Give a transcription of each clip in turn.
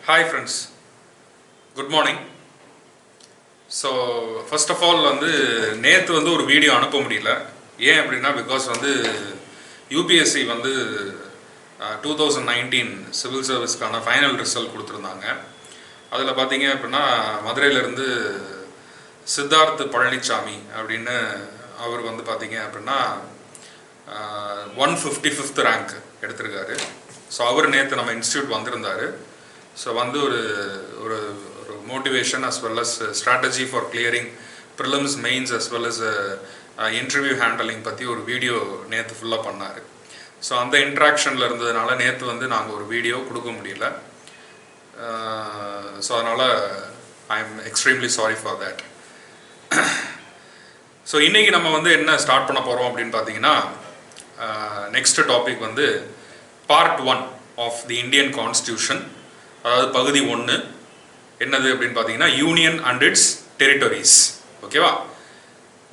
Hi friends, good morning. So first of all நேற்று ஒரு video அனுப்ப முடியல. ஏன் அப்படின்னா பிகாஸ் யூபிஎஸ்சி 2019 சிவில் சர்வீஸ்க்கான ஃபைனல் ரிசல்ட் கொடுத்துருந்தாங்க. அதில் பார்த்தீங்க அப்படின்னா மதுரையிலேருந்து சித்தார்த் பழனிசாமி அப்படின்னு அவர் பார்த்தீங்க அப்படின்னா 155th ரேங்க் எடுத்திருக்காரு. ஸோ அவர் நேற்று நம்ம இன்ஸ்டியூட் வந்திருந்தார். ஸோ ஒரு motivation as well as strategy for clearing prelims, mains as well as interview handling பற்றி ஒரு வீடியோ நேற்று ஃபுல்லாக பண்ணார். ஸோ அந்த இன்ட்ராக்ஷனில் இருந்ததுனால நேற்று நாங்கள் ஒரு வீடியோ கொடுக்க முடியல. ஸோ அதனால் I am extremely sorry for that. So இன்றைக்கி நம்ம என்ன ஸ்டார்ட் பண்ண போகிறோம் அப்படின்னு பார்த்தீங்கன்னா, next topic part 1 of the Indian constitution, அதாவது பகுதி 1. என்னது அப்படின்னு பார்த்தீங்கன்னா யூனியன் அண்ட் இட்ஸ் டெரிட்டரிஸ். ஓகேவா?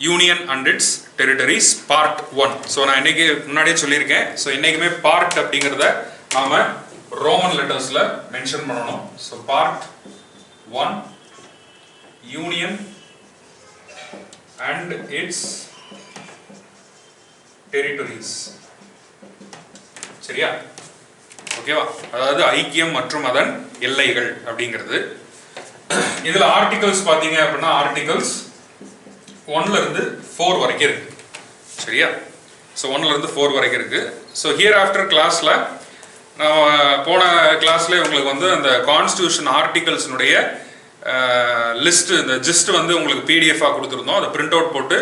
Union and its territories part 1. So நான் இன்னைக்கு முன்னாடியே சொல்லியிருக்கேன். ஸோ இன்னைக்குமே பார்ட் அப்படிங்கிறத நாம ரோமன் லெட்டர்ஸில் மென்ஷன் பண்ணணும். So part 1 union and its territories. சரியா? ஓகேவா? அதாவது ஐக்கியம் மற்றும் அதன் எல்லைகள் அப்படிங்கிறது. இதுல ஆர்டிகல்ஸ் பாத்தீங்க அப்படின்னா ஆர்டிகல்ஸ் 1ல இருந்து 4 வரைக்கும் இருக்கு. சரியா? ஸோ 1ல இருந்து 4 வரைக்கும் இருக்கு. ஸோ ஹியர் ஆஃப்டர் கிளாஸ்ல நான் போன கிளாஸ்ல உங்களுக்கு அந்த கான்ஸ்டியூஷன் ஆர்டிகல்ஸ்னுடைய லிஸ்ட், இந்த ஜிஸ்ட் உங்களுக்கு பிடிஎஃபாக கொடுத்துருந்தோம். அதை பிரிண்ட் அவுட் போட்டு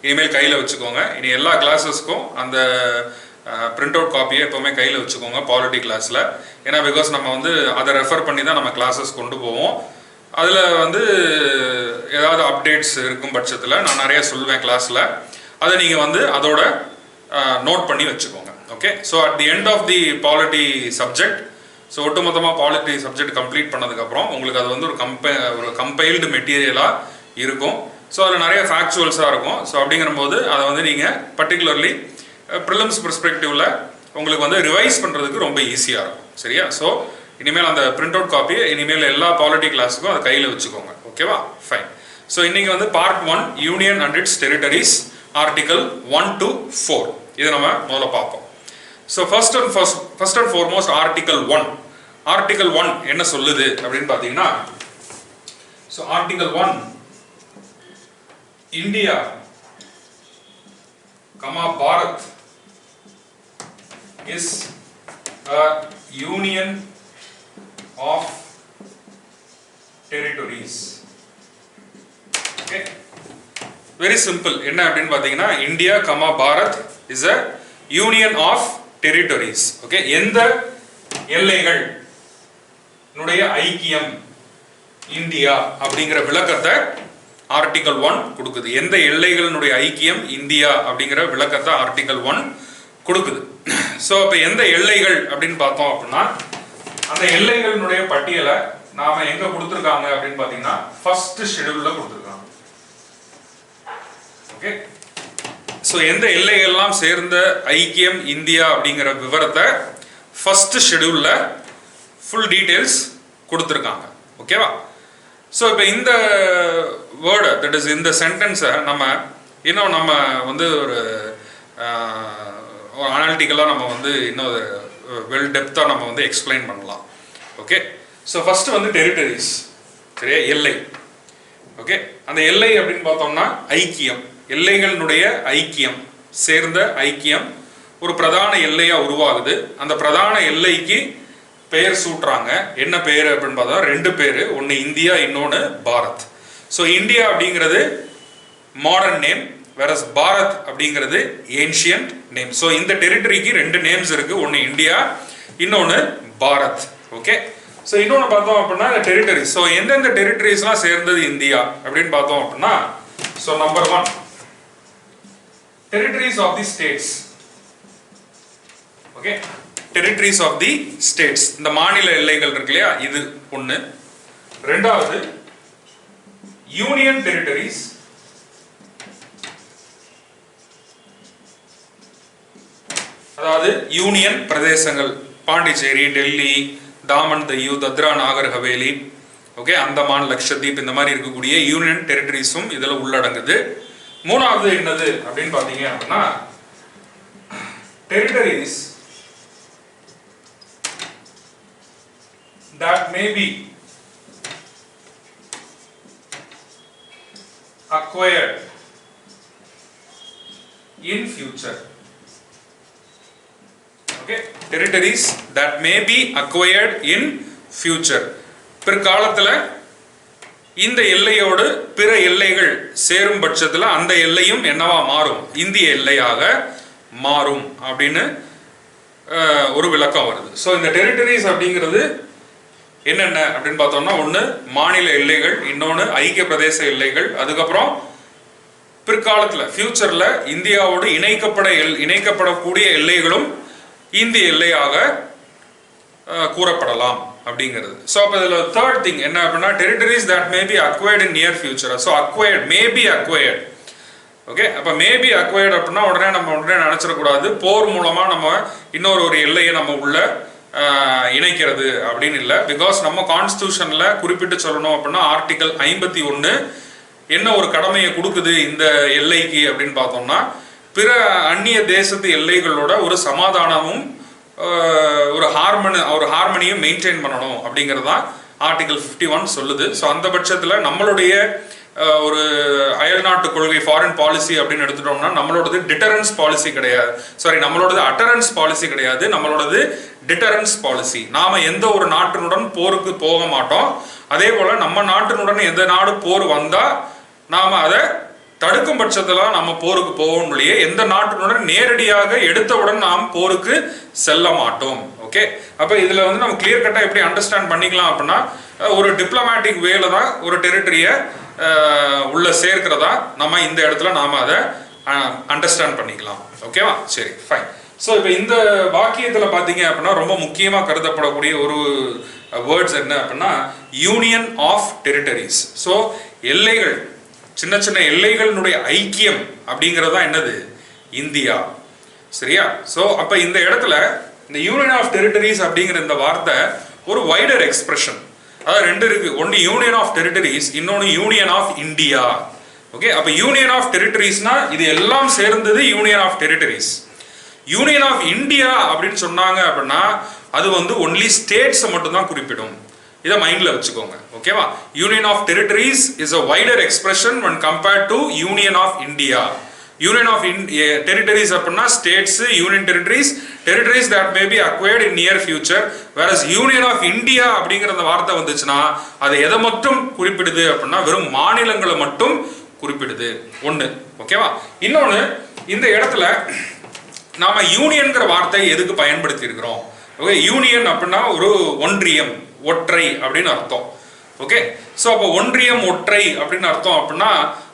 இனிமேல் கையில் வச்சுக்கோங்க. இனி எல்லா கிளாஸஸ்க்கும் அந்த பிரிண்ட் அவுட் காப்பியை எப்போவுமே கையில் வச்சுக்கோங்க பாலிட்டி கிளாஸில். ஏன்னா பிகாஸ் நம்ம அதை ரெஃபர் பண்ணி தான் நம்ம கிளாஸஸ் கொண்டு போவோம். அதில் ஏதாவது அப்டேட்ஸ் இருக்கும் பட்சத்தில் நான் நிறைய சொல்லுவேன் கிளாஸில். அதை நீங்கள் அதோட நோட் பண்ணி வச்சுக்கோங்க. Okay? So at the end of the polity subject, so ஒட்டுமொத்தமாக பாலிட்டி சப்ஜெக்ட் கம்ப்ளீட் பண்ணதுக்கப்புறம் உங்களுக்கு அது ஒரு கம்பைல்டு மெட்டீரியலாக இருக்கும். ஸோ அதில் நிறைய ஃபேக்சுவல்ஸாக இருக்கும். ஸோ அப்படிங்கிறபோது அதை நீங்கள் பர்டிகுலர்லி ப்ரிலிம்ஸ் பெர்ஸ்பெக்டிவ்ல உங்களுக்கு ரிவைஸ் பண்ணுறதுக்கு ரொம்ப ஈஸியாக இருக்கும். சரியா? ஸோ இனிமேல் அந்த பிரிண்ட் அவுட் காப்பியை இனிமேல் எல்லா பாலிட்டி கிளாஸுக்கும் அதை கையில் வச்சுக்கோங்க. ஓகேவா? ஃபைன். ஸோ இன்னைக்கு part 1 union and its territories article 1 to 4 இதை நம்ம முதல்ல பார்ப்போம். So first and foremost article 1. Article 1 என்ன சொல்லுது அப்படின்னு பார்த்தீங்கன்னா, so article 1 India Bharat is a union of territories. Okay, very simple. என்ன அப்படின்னு பாத்தீங்கன்னா India Bharat is a union of territories. Okay, எந்த எல்லைகள் உடைய ஐக்கியம் இந்தியா அப்படிங்கிற விளக்கத்தை ஆர்டிகல் 1 கொடுக்குது. எந்த எல்லைகளினுடைய ஐக்கியம் இந்தியா அப்படிங்கிற விளக்கத்தை ஆர்டிகல் 1 கொடுக்குது. ஸோ இப்போ எந்த எல்லைகள் அப்படின்னு பார்த்தோம் அப்படின்னா, அந்த எல்லைகளினுடைய பட்டியலை நாம எங்க கொடுத்துருக்காங்க அப்படின்னு பார்த்தீங்கன்னா ஃபர்ஸ்ட் ஷெட்யூல்ல கொடுத்துருக்காங்க. ஓகே? ஸோ எந்த எல்லைகள்லாம் சேர்ந்த ஐக்கியம் இந்தியா அப்படிங்கிற விவரத்தை ஃபர்ஸ்ட் ஷெட்யூல்ல ஃபுல் டீடைல்ஸ் கொடுத்துருக்காங்க. ஓகேவா? ஸோ இப்போ இந்த வேர்டு, தட் இஸ் இந்த சென்டென்ஸை நம்ம இன்னும் நம்ம ஒரு அனாலிட்டிக்கலாக நம்ம இன்னும் வெல் டெப்த்தாக நம்ம எக்ஸ்பிளைன் பண்ணலாம். ஓகே? So first territories. சரியா? எல்லை. ஓகே? அந்த எல்லை அப்படின்னு பார்த்தோம்னா ஐக்கியம், எல்லைகளினுடைய ஐக்கியம், சேர்ந்த ஐக்கியம் ஒரு பிரதான எல்லையா உருவாகுது. அந்த பிரதான எல்லைக்கு பெயர் சூட்டுறாங்க. என்ன பெயர் அப்படின்னு பார்த்தா 2 பேர், ஒன்று இந்தியா, இன்னொன்று பாரத். ஸோ இந்தியா அப்படிங்கிறது மாடர்ன் நேம், வேறஸ் பாரத் அப்படிங்கிறது ஏன்ஷியன்ட் நேம். ஸோ இந்த டெரிட்டரிக்கு 2 நேம்ஸ் இருக்கு, ஒன்று இந்தியா, இன்னொன்று பாரத். ஓகே? ஸோ இன்னொன்று பார்த்தோம் அப்படின்னா டெரிட்டரி. ஸோ எந்தெந்த டெரிட்டரிஸ்லாம் சேர்ந்தது இந்தியா அப்படின்னு பார்த்தோம் அப்படின்னா, so number 1 territories of the states. Okay? Territories of the states, இந்த மாநில எல்லைகள் இருக்கு இல்லையா, இது ஒன்று. ரெண்டாவது யூனியன் டெரிட்டரிஸ். அதாவது யூனியன் பிரதேசங்கள், பாண்டிச்சேரி, டெல்லி, தாமன் தையூ, தத்ரா நாகர் ஹவேலி, ஓகே, அந்தமான், லக்ஷதீப் இந்த மாதிரி இருக்கக்கூடிய யூனியன் டெரிட்டரிஸும் இதில் உள்ளடங்குது. மூணாவது என்னது அப்படின்னு பார்த்தீங்க அப்படின்னா territories that may be acquired in future. Okay, territories that may be acquired in future. பிற்காலத்துல இந்த எல்லையோடு பிற எல்லைகள் சேரும் பட்சத்துல அந்த எல்லையும் என்னவா மாறும்? இந்திய எல்லையாக மாறும் அப்படின்னு ஒரு விளக்கம் வருது. ஸோ இந்த டெரிட்டரிஸ் அப்படிங்கிறது என்னென்ன அப்படின்னு பார்த்தோம்னா, ஒன்று மாநில எல்லைகள், இன்னொன்று ஐக்கிய பிரதேச எல்லைகள், அதுக்கப்புறம் பிற்காலத்தில் ஃபியூச்சரில் இந்தியாவோடு இணைக்கப்படக்கூடிய எல்லைகளும் இந்திய எல்லையாக கூறப்படலாம் அப்படிங்கிறது. ஸோ அப்போ இதில் தேர்ட் திங் என்ன அப்படின்னா, territories that may be acquired in near future. So acquired, may be acquired. Okay, அப்போ மேபி அக்வயர்ட் அப்படின்னா உடனே நினச்சிடக்கூடாது போர் மூலமாக நம்ம இன்னொரு எல்லையை நம்ம உள்ள இணைக்கிறது அப்படின்னு இல்லை. பிகாஸ் நம்ம கான்ஸ்டியூஷனில் குறிப்பிட்டு சொல்லணும் அப்படின்னா ஆர்டிகல் 51 என்ன ஒரு கடமையை கொடுக்குது இந்த எல்லைக்கு அப்படின்னு பார்த்தோம்னா, பிற அந்நிய தேசத்து எல்லைகளோட ஒரு சமாதானமும் ஒரு ஹார்மனியும் மெயின்டைன் பண்ணணும் அப்படிங்கிறது தான் ஆர்டிகல் 51 சொல்லுது. ஸோ அந்த பட்சத்தில் நம்மளுடைய ஒரு அயல்நாட்டு கொள்கை, ஃபாரின் பாலிசி அப்படின்னு எடுத்துட்டோம்னா நம்மளோடது டிட்டரன்ஸ் பாலிசி கிடையாது, நம்மளோடது அட்டரன்ஸ் பாலிசி கிடையாது, நம்மளோடது டிட்டரன்ஸ் பாலிசி. நாம எந்த ஒரு நாட்டினுடன் போருக்கு போக மாட்டோம். அதே போல நம்ம நாட்டினுடன் எந்த நாடு போர் வந்தா நாம அதை தடுக்கும் பட்சத்துல நம்ம போருக்கு போவோம் இல்லையே, எந்த நாட்டினுடன் நேரடியாக எடுத்தவுடன் நாம் போருக்கு செல்ல மாட்டோம். ஓகே, அப்ப இதுல வந்து நம்ம கிளியர் கட்டா எப்படி அண்டர்ஸ்டாண்ட் பண்ணிக்கலாம் அப்படின்னா, ஒரு டிப்ளமேட்டிக் வேல தான் ஒரு டெரிட்டரியை உள்ள சேர்க்கிறதா நம்ம இந்த இடத்துல நாம அதை அண்டர்ஸ்டாண்ட் பண்ணிக்கலாம். ஓகேவா? சரி, ஃபைன். ஸோ இப்போ இந்த வாக்கியத்தில் பார்த்தீங்க அப்படின்னா ரொம்ப முக்கியமாக கருதப்படக்கூடிய ஒரு வேர்ட்ஸ் என்ன அப்படின்னா யூனியன் ஆஃப் டெரிட்டரிஸ். ஸோ எல்லைகள், சின்ன சின்ன எல்லைகளினுடைய ஐக்கியம் அப்படிங்கிறது தான் என்னது? இந்தியா. சரியா? ஸோ அப்போ இந்த இடத்துல இந்த யூனியன் ஆஃப் டெரிட்டரிஸ் அப்படிங்கிற இந்த வார்த்தை ஒரு வைடர் எக்ஸ்பிரஷன். அதாவது ரெண்டு இருக்கு, ஒன்று யூனியன் ஆஃப் டெரிட்டரிஸ், இன்னொன்று யூனியன் ஆஃப் இந்தியா. ஓகே, அப்போ யூனியன் ஆஃப் டெரிட்டரிஸ்னா இது எல்லாம் சேர்ந்தது union of territories. Union of India அப்படின்னு சொன்னாங்க அப்படின்னா அது வந்து ஒன்லி ஸ்டேட்ஸை மட்டும் தான் குறிப்பிடும். இதை மைண்ட்ல வச்சுக்கோங்க. ஓகேவா? Union of territories is a wider expression when compared to union of India. Union of territories அப்படின்னா states, union territories that may be acquired in near future. whereas union of India அப்படிங்கிற அந்த வார்த்தை வந்துச்சுன்னா அது எதை மட்டும் குறிப்பிடுது அப்படின்னா வெறும் மாநிலங்களை மட்டும் குறிப்பிடுது. ஒன்று. ஓகேவா? இன்னொன்று, இந்த இடத்துல நாம யூனியன்கிற வார்த்தை எதுக்கு பயன்படுத்தி இருக்கிறோம்? ஓகே, யூனியன் அப்படின்னா ஒரு ஒன்றியம், ஒற்றை அப்படின்னு அர்த்தம். ஓகே, ஸோ அப்போ ஒன்றியம், ஒற்றை அப்படின்னு அர்த்தம் அப்படின்னா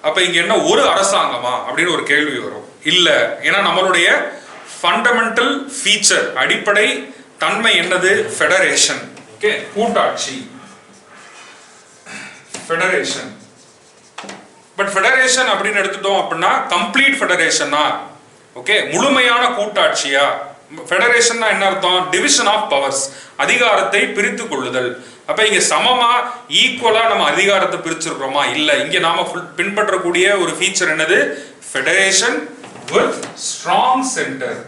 அப்போ இங்கே என்ன ஒரு அரசாங்கமா அப்படின்னு ஒரு கேள்வி வரும். இல்லை, ஏன்னா நம்மளுடைய ஃபண்டமெண்டல் ஃபீச்சர், அடிப்படை தன்மை என்னது? ஃபெடரேஷன். ஓகே, கூட்டாட்சி, ஃபெடரேஷன். பட் ஃபெடரேஷன் அப்படின்னு எடுத்துட்டோம் அப்படின்னா கம்ப்ளீட் ஃபெடரேஷனா? ஓகே, முழுமையான கூட்டாட்சியா? ஃபெடரேஷன்னா என்ன அர்த்தம்? டிவிஷன் ஆஃப் பவர்ஸ், அதிகாரத்தை பிரித்து கொள்ளுதல். அப்ப இங்க சமமா ஈக்குவலா நம்ம அதிகாரத்தை பிரிச்சிருக்கிறோமா? இல்ல, இங்க நாம பின்பற்றக்கூடிய ஒரு ஃபீச்சர் என்னது? Federation with strong centre.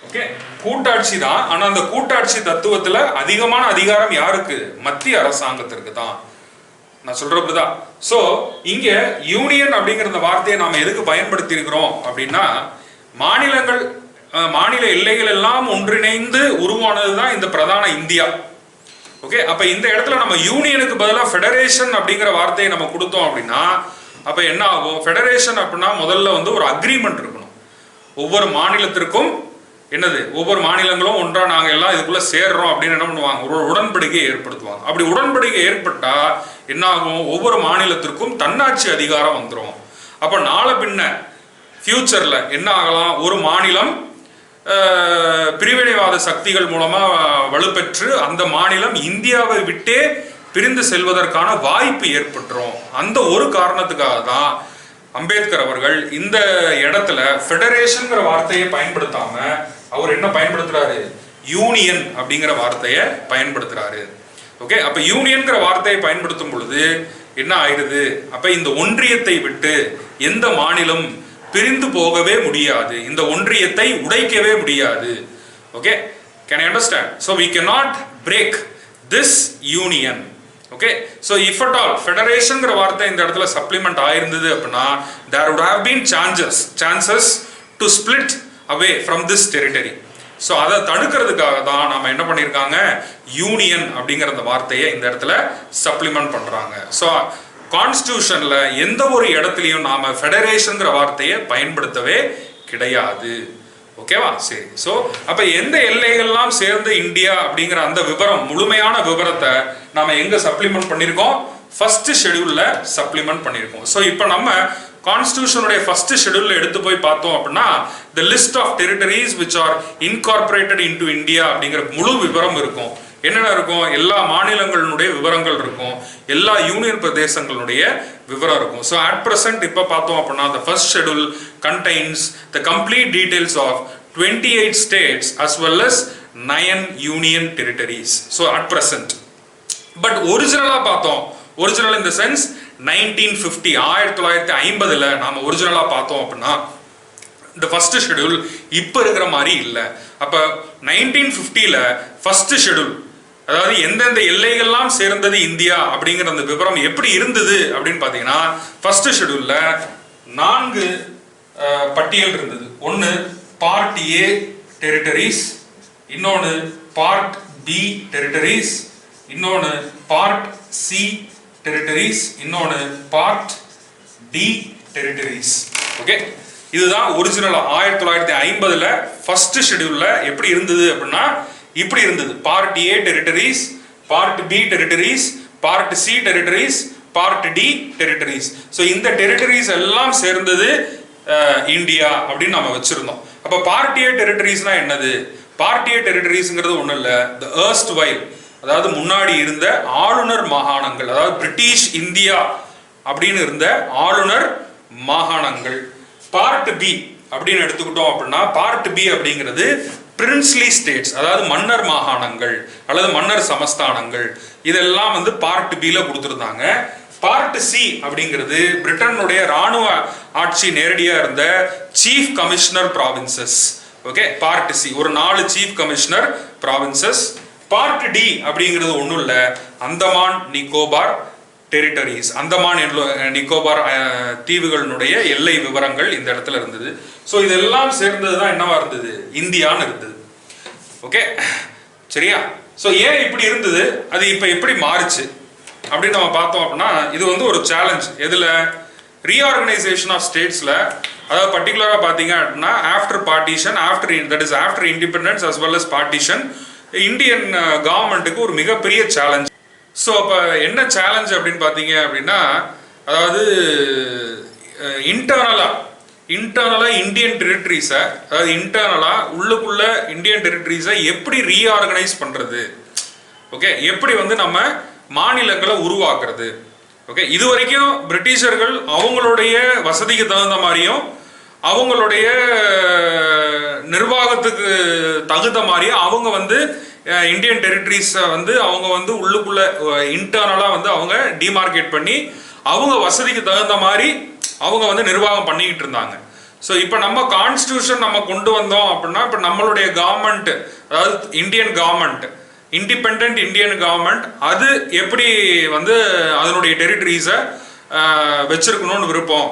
Okay, கூட்டாட்சி தான். ஆனா அந்த கூட்டாட்சி தத்துவத்துல அதிகமான அதிகாரம் யாருக்கு? மத்திய அரசாங்கத்திற்கு தான். நான் சொல்றதுதான். சோ இங்க யூனியன் அப்படிங்கிற இந்த வார்த்தையை நாம எதுக்கு பயன்படுத்தி இருக்கிறோம் அப்படின்னா, மாநிலங்கள், மாநில எல்லைகள் எல்லாம் ஒன்றிணைந்து உருவானதுதான் இந்த பிரதான இந்தியா. ஓகே, அப்ப இந்த இடத்துல நம்ம யூனியனுக்கு பதிலாக ஃபெடரேஷன் அப்படிங்கிற வார்த்தையை நம்ம கொடுத்தோம் அப்படின்னா அப்ப என்ன ஆகும்? ஃபெடரேஷன் அப்படின்னா முதல்ல வந்து ஒரு அக்ரிமெண்ட் இருக்கணும். ஒவ்வொரு மாநிலத்திற்கும் என்னது? ஒவ்வொரு மாநிலங்களும் ஒன்றா நாங்க எல்லாம் இதுக்குள்ள சேர்றோம் அப்படின்னு என்ன பண்ணுவாங்க? ஒரு உடன்படிக்கையை ஏற்படுத்துவாங்க. அப்படி உடன்படிக்கை ஏற்பட்டா என்ன ஆகும்? ஒவ்வொரு மாநிலத்திற்கும் தன்னாட்சி அதிகாரம் வந்துடும். அப்ப நாளை பின்ன ஃபியூச்சர்ல என்ன ஆகலாம்? ஒரு மாநிலம் பிரிவினைவாத சக்திகள் மூலமா வலுப்பெற்று அந்த மாநிலம் இந்தியாவை விட்டே பிரிந்து செல்வதற்கான வாய்ப்பு ஏற்பட்டுரும். அந்த ஒரு காரணத்துக்காக தான் அம்பேத்கர் அவர்கள் இந்த இடத்துல ஃபெடரேஷன்ங்கிற வார்த்தையை பயன்படுத்தாம அவர் என்ன பயன்படுத்துறாரு? யூனியன் அப்படிங்கிற வார்த்தையை பயன்படுத்துறாரு. ஓகே, அப்ப யூனியன்ங்கிற வார்த்தையை பயன்படுத்தும் பொழுது என்ன ஆயிடுது? அப்ப இந்த ஒன்றியத்தை விட்டு எந்த மாநிலம் பிரிந்து போகவே முடியாது, இந்த ஒன்றியத்தை உடைக்கவே முடியாது. Okay, can you understand? So we cannot break this union. Okay, so if at all federationங்கிற வார்த்தை இந்த இடத்துல சப்ளிமெண்ட் ஆயிருந்தது அப்படின்னா there would have been chances to split away from this territory. So அதை தடுக்கிறதுக்காக தான் நாம என்ன பண்ணியிருக்காங்க? யூனியன் அப்படிங்கிற அந்த வார்த்தையை இந்த இடத்துல சப்ளிமெண்ட் பண்றாங்க. ஸோ கான்ஸ்டியூஷன்ல எந்த ஒரு இடத்துலையும் நாம ஃபெடரேஷன்ங்கிற வார்த்தையை பயன்படுத்தவே கிடையாது. ஓகேவா? சரி. ஸோ அப்ப எந்த எல்லைகள்லாம் சேர்ந்து இந்தியா அப்படிங்கிற அந்த விவரம், முழுமையான விவரத்தை நாம எங்க சப்ளிமெண்ட் பண்ணியிருக்கோம்? ஃபர்ஸ்ட் ஷெட்யூல்ல சப்ளிமெண்ட் பண்ணியிருக்கோம். ஸோ இப்போ நம்ம கான்ஸ்டியூஷனுடைய ஃபர்ஸ்ட் ஷெட்யூல்ல எடுத்து போய் பார்த்தோம் அப்படின்னா the list of territories which are incorporated into India அப்படிங்கிற முழு விவரம் இருக்கும். என்னென்ன இருக்கும்? எல்லா மாநிலங்களுடைய விவரங்கள் இருக்கும், எல்லா யூனியன் பிரதேசங்களுடைய விவரம் இருக்கும். ஸோ அட் பிரசன்ட் இப்போ பார்த்தோம் அப்படின்னா the first schedule contains the complete details of 28 states as well as 9 union territories. So at present, but ஒரிஜினலா பார்த்தோம், ஒரிஜினல் in the sense 1950 1950ல நாம ஒரிஜினலா பார்த்தோம் அப்படின்னா இந்த ஃபர்ஸ்ட் ஷெட்யூல் இப்ப இருக்கிற மாதிரி இல்லை. அப்ப 1950ல ஃபர்ஸ்ட் ஷெட்யூல், அதாவது எந்தெந்த எல்லைகள்லாம் சேர்ந்தது இந்தியா அப்படிங்கிற அந்த விவரம் எப்படி இருந்தது அப்படின்னு பாத்தீங்கன்னா ஃபர்ஸ்ட் ஷெட்யூல்ல 4 பட்டியல் இருந்தது. ஒன்னு பார்ட் ஏ டெரிட்டரிஸ், இன்னொன்னு பார்ட் பி டெரிட்டரிஸ், இன்னொன்னு பார்ட் சி டெரிட்டரிஸ், இன்னொன்னு பார்ட் டி டெரிட்டரிஸ். ஓகே, இதுதான் ஒரிஜினல் 1950ல ஃபர்ஸ்ட் ஷெட்யூல்ல எப்படி இருந்தது அப்படின்னா இப்படி இருந்தது. Part A territories, part B territories, part C territories, part D territories. So இந்த டெரிட்டரிஸ் எல்லாம் சேர்ந்தது இந்தியா அப்படின்னு நம்ம வச்சிருந்தோம். அப்ப பார்ட் ஏ டெரிட்டரிஸ்னா என்னது? பார்ட் ஏ டெரிட்டரிஸ்ங்கிறது ஒன்றும் இல்லை, த எர்ஸ்ட் வைல், அதாவது முன்னாடி இருந்த ஆளுநர் மாகாணங்கள், அதாவது பிரிட்டிஷ் இந்தியா அப்படின்னு இருந்த ஆளுநர் மாகாணங்கள். பார்ட் பி அப்படின்னு எடுத்துக்கிட்டோம் அப்படின்னா பார்ட் பி அப்படிங்கிறது பிரின்ஸ்லி ஸ்டேட்ஸ், அதாவது மன்னர் மாகாணங்கள் அல்லது மன்னர் சமஸ்தானங்கள். இதெல்லாம் வந்து பார்ட் பில கொடுத்துருந்தாங்க. பார்ட் சி அப்படிங்கிறது பிரிட்டனுடைய ராணுவ ஆட்சி நேரடியா இருந்த chief commissioner provinces. Okay, part C ஒரு 4 chief commissioner provinces. Part D அப்படிங்கிறது ஒன்றும் இல்லை, அந்தமான் நிக்கோபார் டெரிட்டரிஸ், அந்தமான் நிக்கோபார் தீவுகளினுடைய எல்லை விவரங்கள் இந்த இடத்துல இருந்தது. ஸோ இதெல்லாம் சேர்ந்தது தான் என்னவா இருந்தது? இந்தியான்னு இருந்தது. ஓகே, சரியா? ஸோ ஏன் இப்படி இருந்தது, அது இப்போ எப்படி மாறுச்சு அப்படின்னு நம்ம பார்த்தோம் அப்படின்னா இது வந்து ஒரு சேலஞ்ச். எதுல? ரீஆர்கனைசேஷன் ஆஃப் ஸ்டேட்ஸ்ல, அதாவது பர்டிகுலரா பார்த்தீங்க அப்படின்னா after partition, after independence as well as partition, Indian கவர்மெண்ட்டுக்கு ஒரு மிகப்பெரிய சேலஞ்ச். ஸோ அப்போ என்ன சேலஞ்ச் அப்படின்னு பார்த்தீங்க அப்படின்னா, அதாவது இன்டர்னலாக இந்தியன் டெரிட்டரிஸை, அதாவது இன்டர்னலாக உள்ளுக்குள்ள இந்தியன் டெரிட்டரிஸை எப்படி ரீஆர்கனைஸ் பண்ணுறது, ஓகே, எப்படி வந்து நம்ம மாநிலங்களை உருவாக்குறது. ஓகே, இது வரைக்கும் பிரிட்டிஷர்கள் அவங்களுடைய வசதிக்கு தகுந்த மாதிரியும் அவங்களுடைய நிர்வாகத்துக்கு தகுந்த மாதிரியும் அவங்க வந்து இந்தியன் டெரிட்டரிஸை வந்து அவங்க வந்து உள்ளுக்குள்ள இன்டர்னலாக வந்து அவங்க டிமார்க்கேட் பண்ணி அவங்க வசதிக்கு தகுந்த மாதிரி அவங்க வந்து நிர்வாகம் பண்ணிக்கிட்டு இருந்தாங்க. ஸோ இப்போ நம்ம கான்ஸ்டியூஷன் நம்ம கொண்டு வந்தோம் அப்படின்னா இப்போ நம்மளுடைய கவர்மெண்ட், அதாவது Indian government, independent Indian government, அது எப்படி வந்து அதனுடைய டெரிட்டரிஸை வச்சிருக்கணும்னு விருப்பம்.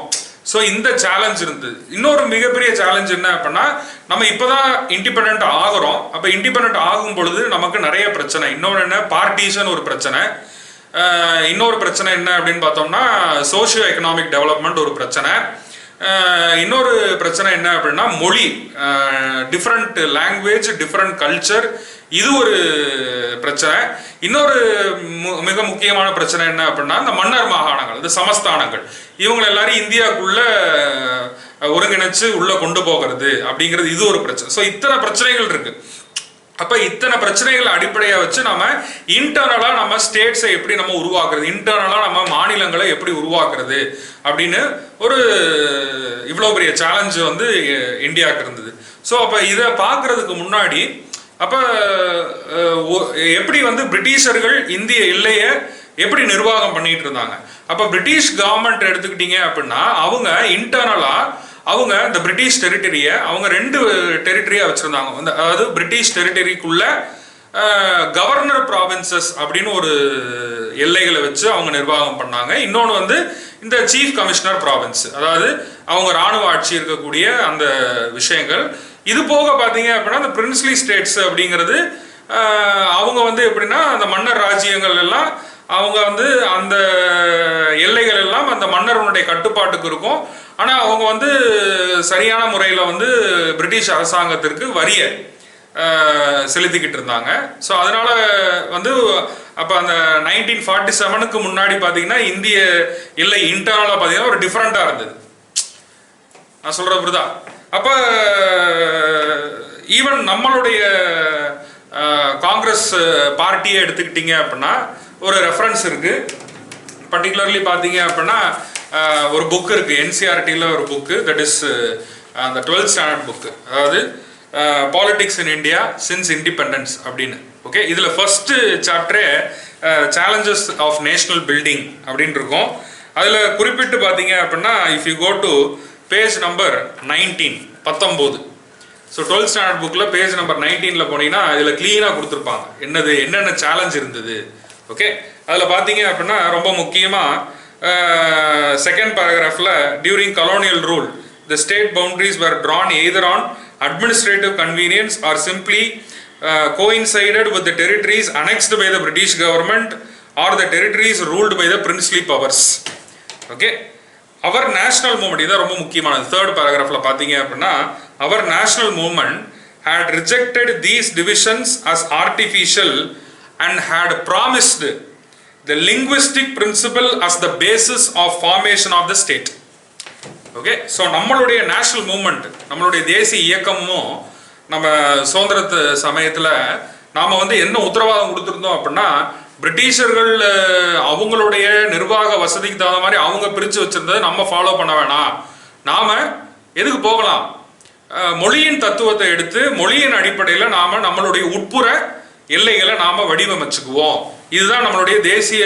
ஸோ இந்த சேலஞ்ச் இருந்தது. இன்னொரு மிகப்பெரிய சேலஞ்ச் என்ன அப்படின்னா, நம்ம இப்போதான் இண்டிபெண்ட் ஆகிறோம். அப்போ இண்டிபெண்ட் ஆகும் பொழுது நமக்கு நிறைய பிரச்சனை. இன்னொன்று என்ன, பார்ட்டிஷன் ஒரு பிரச்சனை. இன்னொரு பிரச்சனை என்ன அப்படின்னு பார்த்தோம்னா சோஷியோ எக்கனாமிக் டெவலப்மெண்ட் ஒரு பிரச்சனை. இன்னொரு பிரச்சனை என்ன அப்படின்னா மொழி, டிஃப்ரெண்ட் லாங்குவேஜ், டிஃப்ரெண்ட் கல்ச்சர், இது ஒரு பிரச்சனை. இன்னொரு மிக முக்கியமான பிரச்சனை என்ன அப்படின்னா இந்த மன்னர் மாகாணங்கள், இந்த சமஸ்தானங்கள், இவங்க எல்லாரும் இந்தியாவுக்குள்ள ஒருங்கிணைச்சு உள்ள கொண்டு போகிறது அப்படிங்கிறது இது ஒரு பிரச்சனை. ஸோ இத்தனை பிரச்சனைகள் இருக்கு. அப்ப இத்தனை பிரச்சனைகளை அடிப்படையா வச்சு நம்ம இன்டர்னலா நம்ம ஸ்டேட்ஸை எப்படி நம்ம உருவாக்குறது, இன்டர்னலா நம்ம மாநிலங்களை எப்படி உருவாக்குறது அப்படின்னு ஒரு இவ்வளவு பெரிய சேலஞ்ச் வந்து இந்தியாவுக்கு இருந்தது. ஸோ அப்ப இதை பார்க்கறதுக்கு முன்னாடி அப்ப எப்படி வந்து பிரிட்டிஷர்கள் இந்திய எல்லையை எப்படி நிர்வாகம் பண்ணிட்டு இருந்தாங்க. அப்ப பிரிட்டிஷ் கவர்மெண்ட் எடுத்துக்கிட்டீங்க அப்படின்னா அவங்க இன்டர்னலா அவங்க இந்த பிரிட்டிஷ் டெரிட்டரியை அவங்க 2 டெரிட்டரியா வச்சிருந்தாங்க. அதாவது பிரிட்டிஷ் டெரிட்டரிக்குள்ள கவர்னர் ப்ராவின்சஸ் அப்படின்னு ஒரு எல்லைகளை வச்சு அவங்க நிர்வாகம் பண்ணாங்க. இன்னொன்று வந்து இந்த சீஃப் கமிஷனர் ப்ராவின்ஸ், அதாவது அவங்க இராணுவ ஆட்சி இருக்கக்கூடிய அந்த விஷயங்கள். இது போக பார்த்தீங்க அப்படின்னா இந்த பிரின்ஸ்லி ஸ்டேட்ஸ் அப்படிங்கிறது அவங்க வந்து எப்படின்னா அந்த மன்னர் ராஜ்யங்கள் எல்லாம் அவங்க வந்து அந்த எல்லைகள் எல்லாம் அந்த மன்னருடைய கட்டுப்பாட்டுக்கு இருக்கும். ஆனால் அவங்க வந்து சரியான முறையில் வந்து பிரிட்டிஷ் அரசாங்கத்திற்கு வரிய செலுத்திக்கிட்டு இருந்தாங்க. ஸோ அதனால வந்து அப்போ அந்த 1947க்கு முன்னாடி பார்த்தீங்கன்னா இந்திய எல்லை இன்டர்னலாக பார்த்தீங்கன்னா ஒரு டிஃப்ரெண்ட்டாக இருந்தது. நான் சொல்கிற புரிதா? அப்போ ஈவன் நம்மளுடைய காங்கிரஸ் பார்ட்டியை எடுத்துக்கிட்டீங்க அப்படின்னா ஒரு ரெஃபரன்ஸ் இருக்கு. பர்டிகுலர்லி பார்த்தீங்க அப்படின்னா ஒரு புக் இருக்கு, என்சிஆர்டியில் ஒரு புக்கு, தட் இஸ் அந்த 12th ஸ்டாண்டர்ட் புக்கு, அதாவது politics in India since independence அப்படின்னு. ஓகே, இதில் ஃபர்ஸ்ட் சாப்டரே சேலஞ்சஸ் ஆஃப் நேஷனல் பில்டிங் அப்படின்னு இருக்கும். அதில் குறிப்பிட்டு பார்த்தீங்க அப்படின்னா if you go to page number 19. So 12th standard புக்கில் பேஜ் நம்பர் 19 போனீங்கன்னா இதில் கிளீனாக கொடுத்துருப்பாங்க என்னென்ன சேலஞ்ச் இருந்தது. ஓகே, அதில் பார்த்தீங்க அப்படின்னா ரொம்ப முக்கியமாக செகண்ட் பேராகிராஃபில் during colonial rule the state boundaries were drawn either on administrative convenience or simply coincided with the territories annexed by the British government or the territories ruled by the princely powers. Okay, our national movement, இதான் ரொம்ப முக்கியமானது. Third பேராகிராஃபில் பார்த்தீங்க அப்படின்னா our national movement had rejected these divisions as artificial and had promised the linguistic principle as the basis of formation of the state. Okay, so நம்மளுடைய national moment, நம்மளுடைய தேசிய இயக்கமும் நம்ம சுதந்திரத்து சமயத்தில் நாம் வந்து என்ன உத்தரவாதம் கொடுத்துருந்தோம் அப்படின்னா பிரிட்டிஷர்கள் அவங்களுடைய நிர்வாக வசதிக்கு தகுந்த மாதிரி அவங்க பிரித்து வச்சிருந்ததை நம்ம ஃபாலோ பண்ண வேணாம், நாம் எதுக்கு போகலாம், மொழியின் தத்துவத்தை எடுத்து மொழியின் அடிப்படையில் நாம் நம்மளுடைய உட்புற எல்லைகளை நாம் வடிவமைச்சுக்குவோம். இதுதான் நம்மளுடைய தேசிய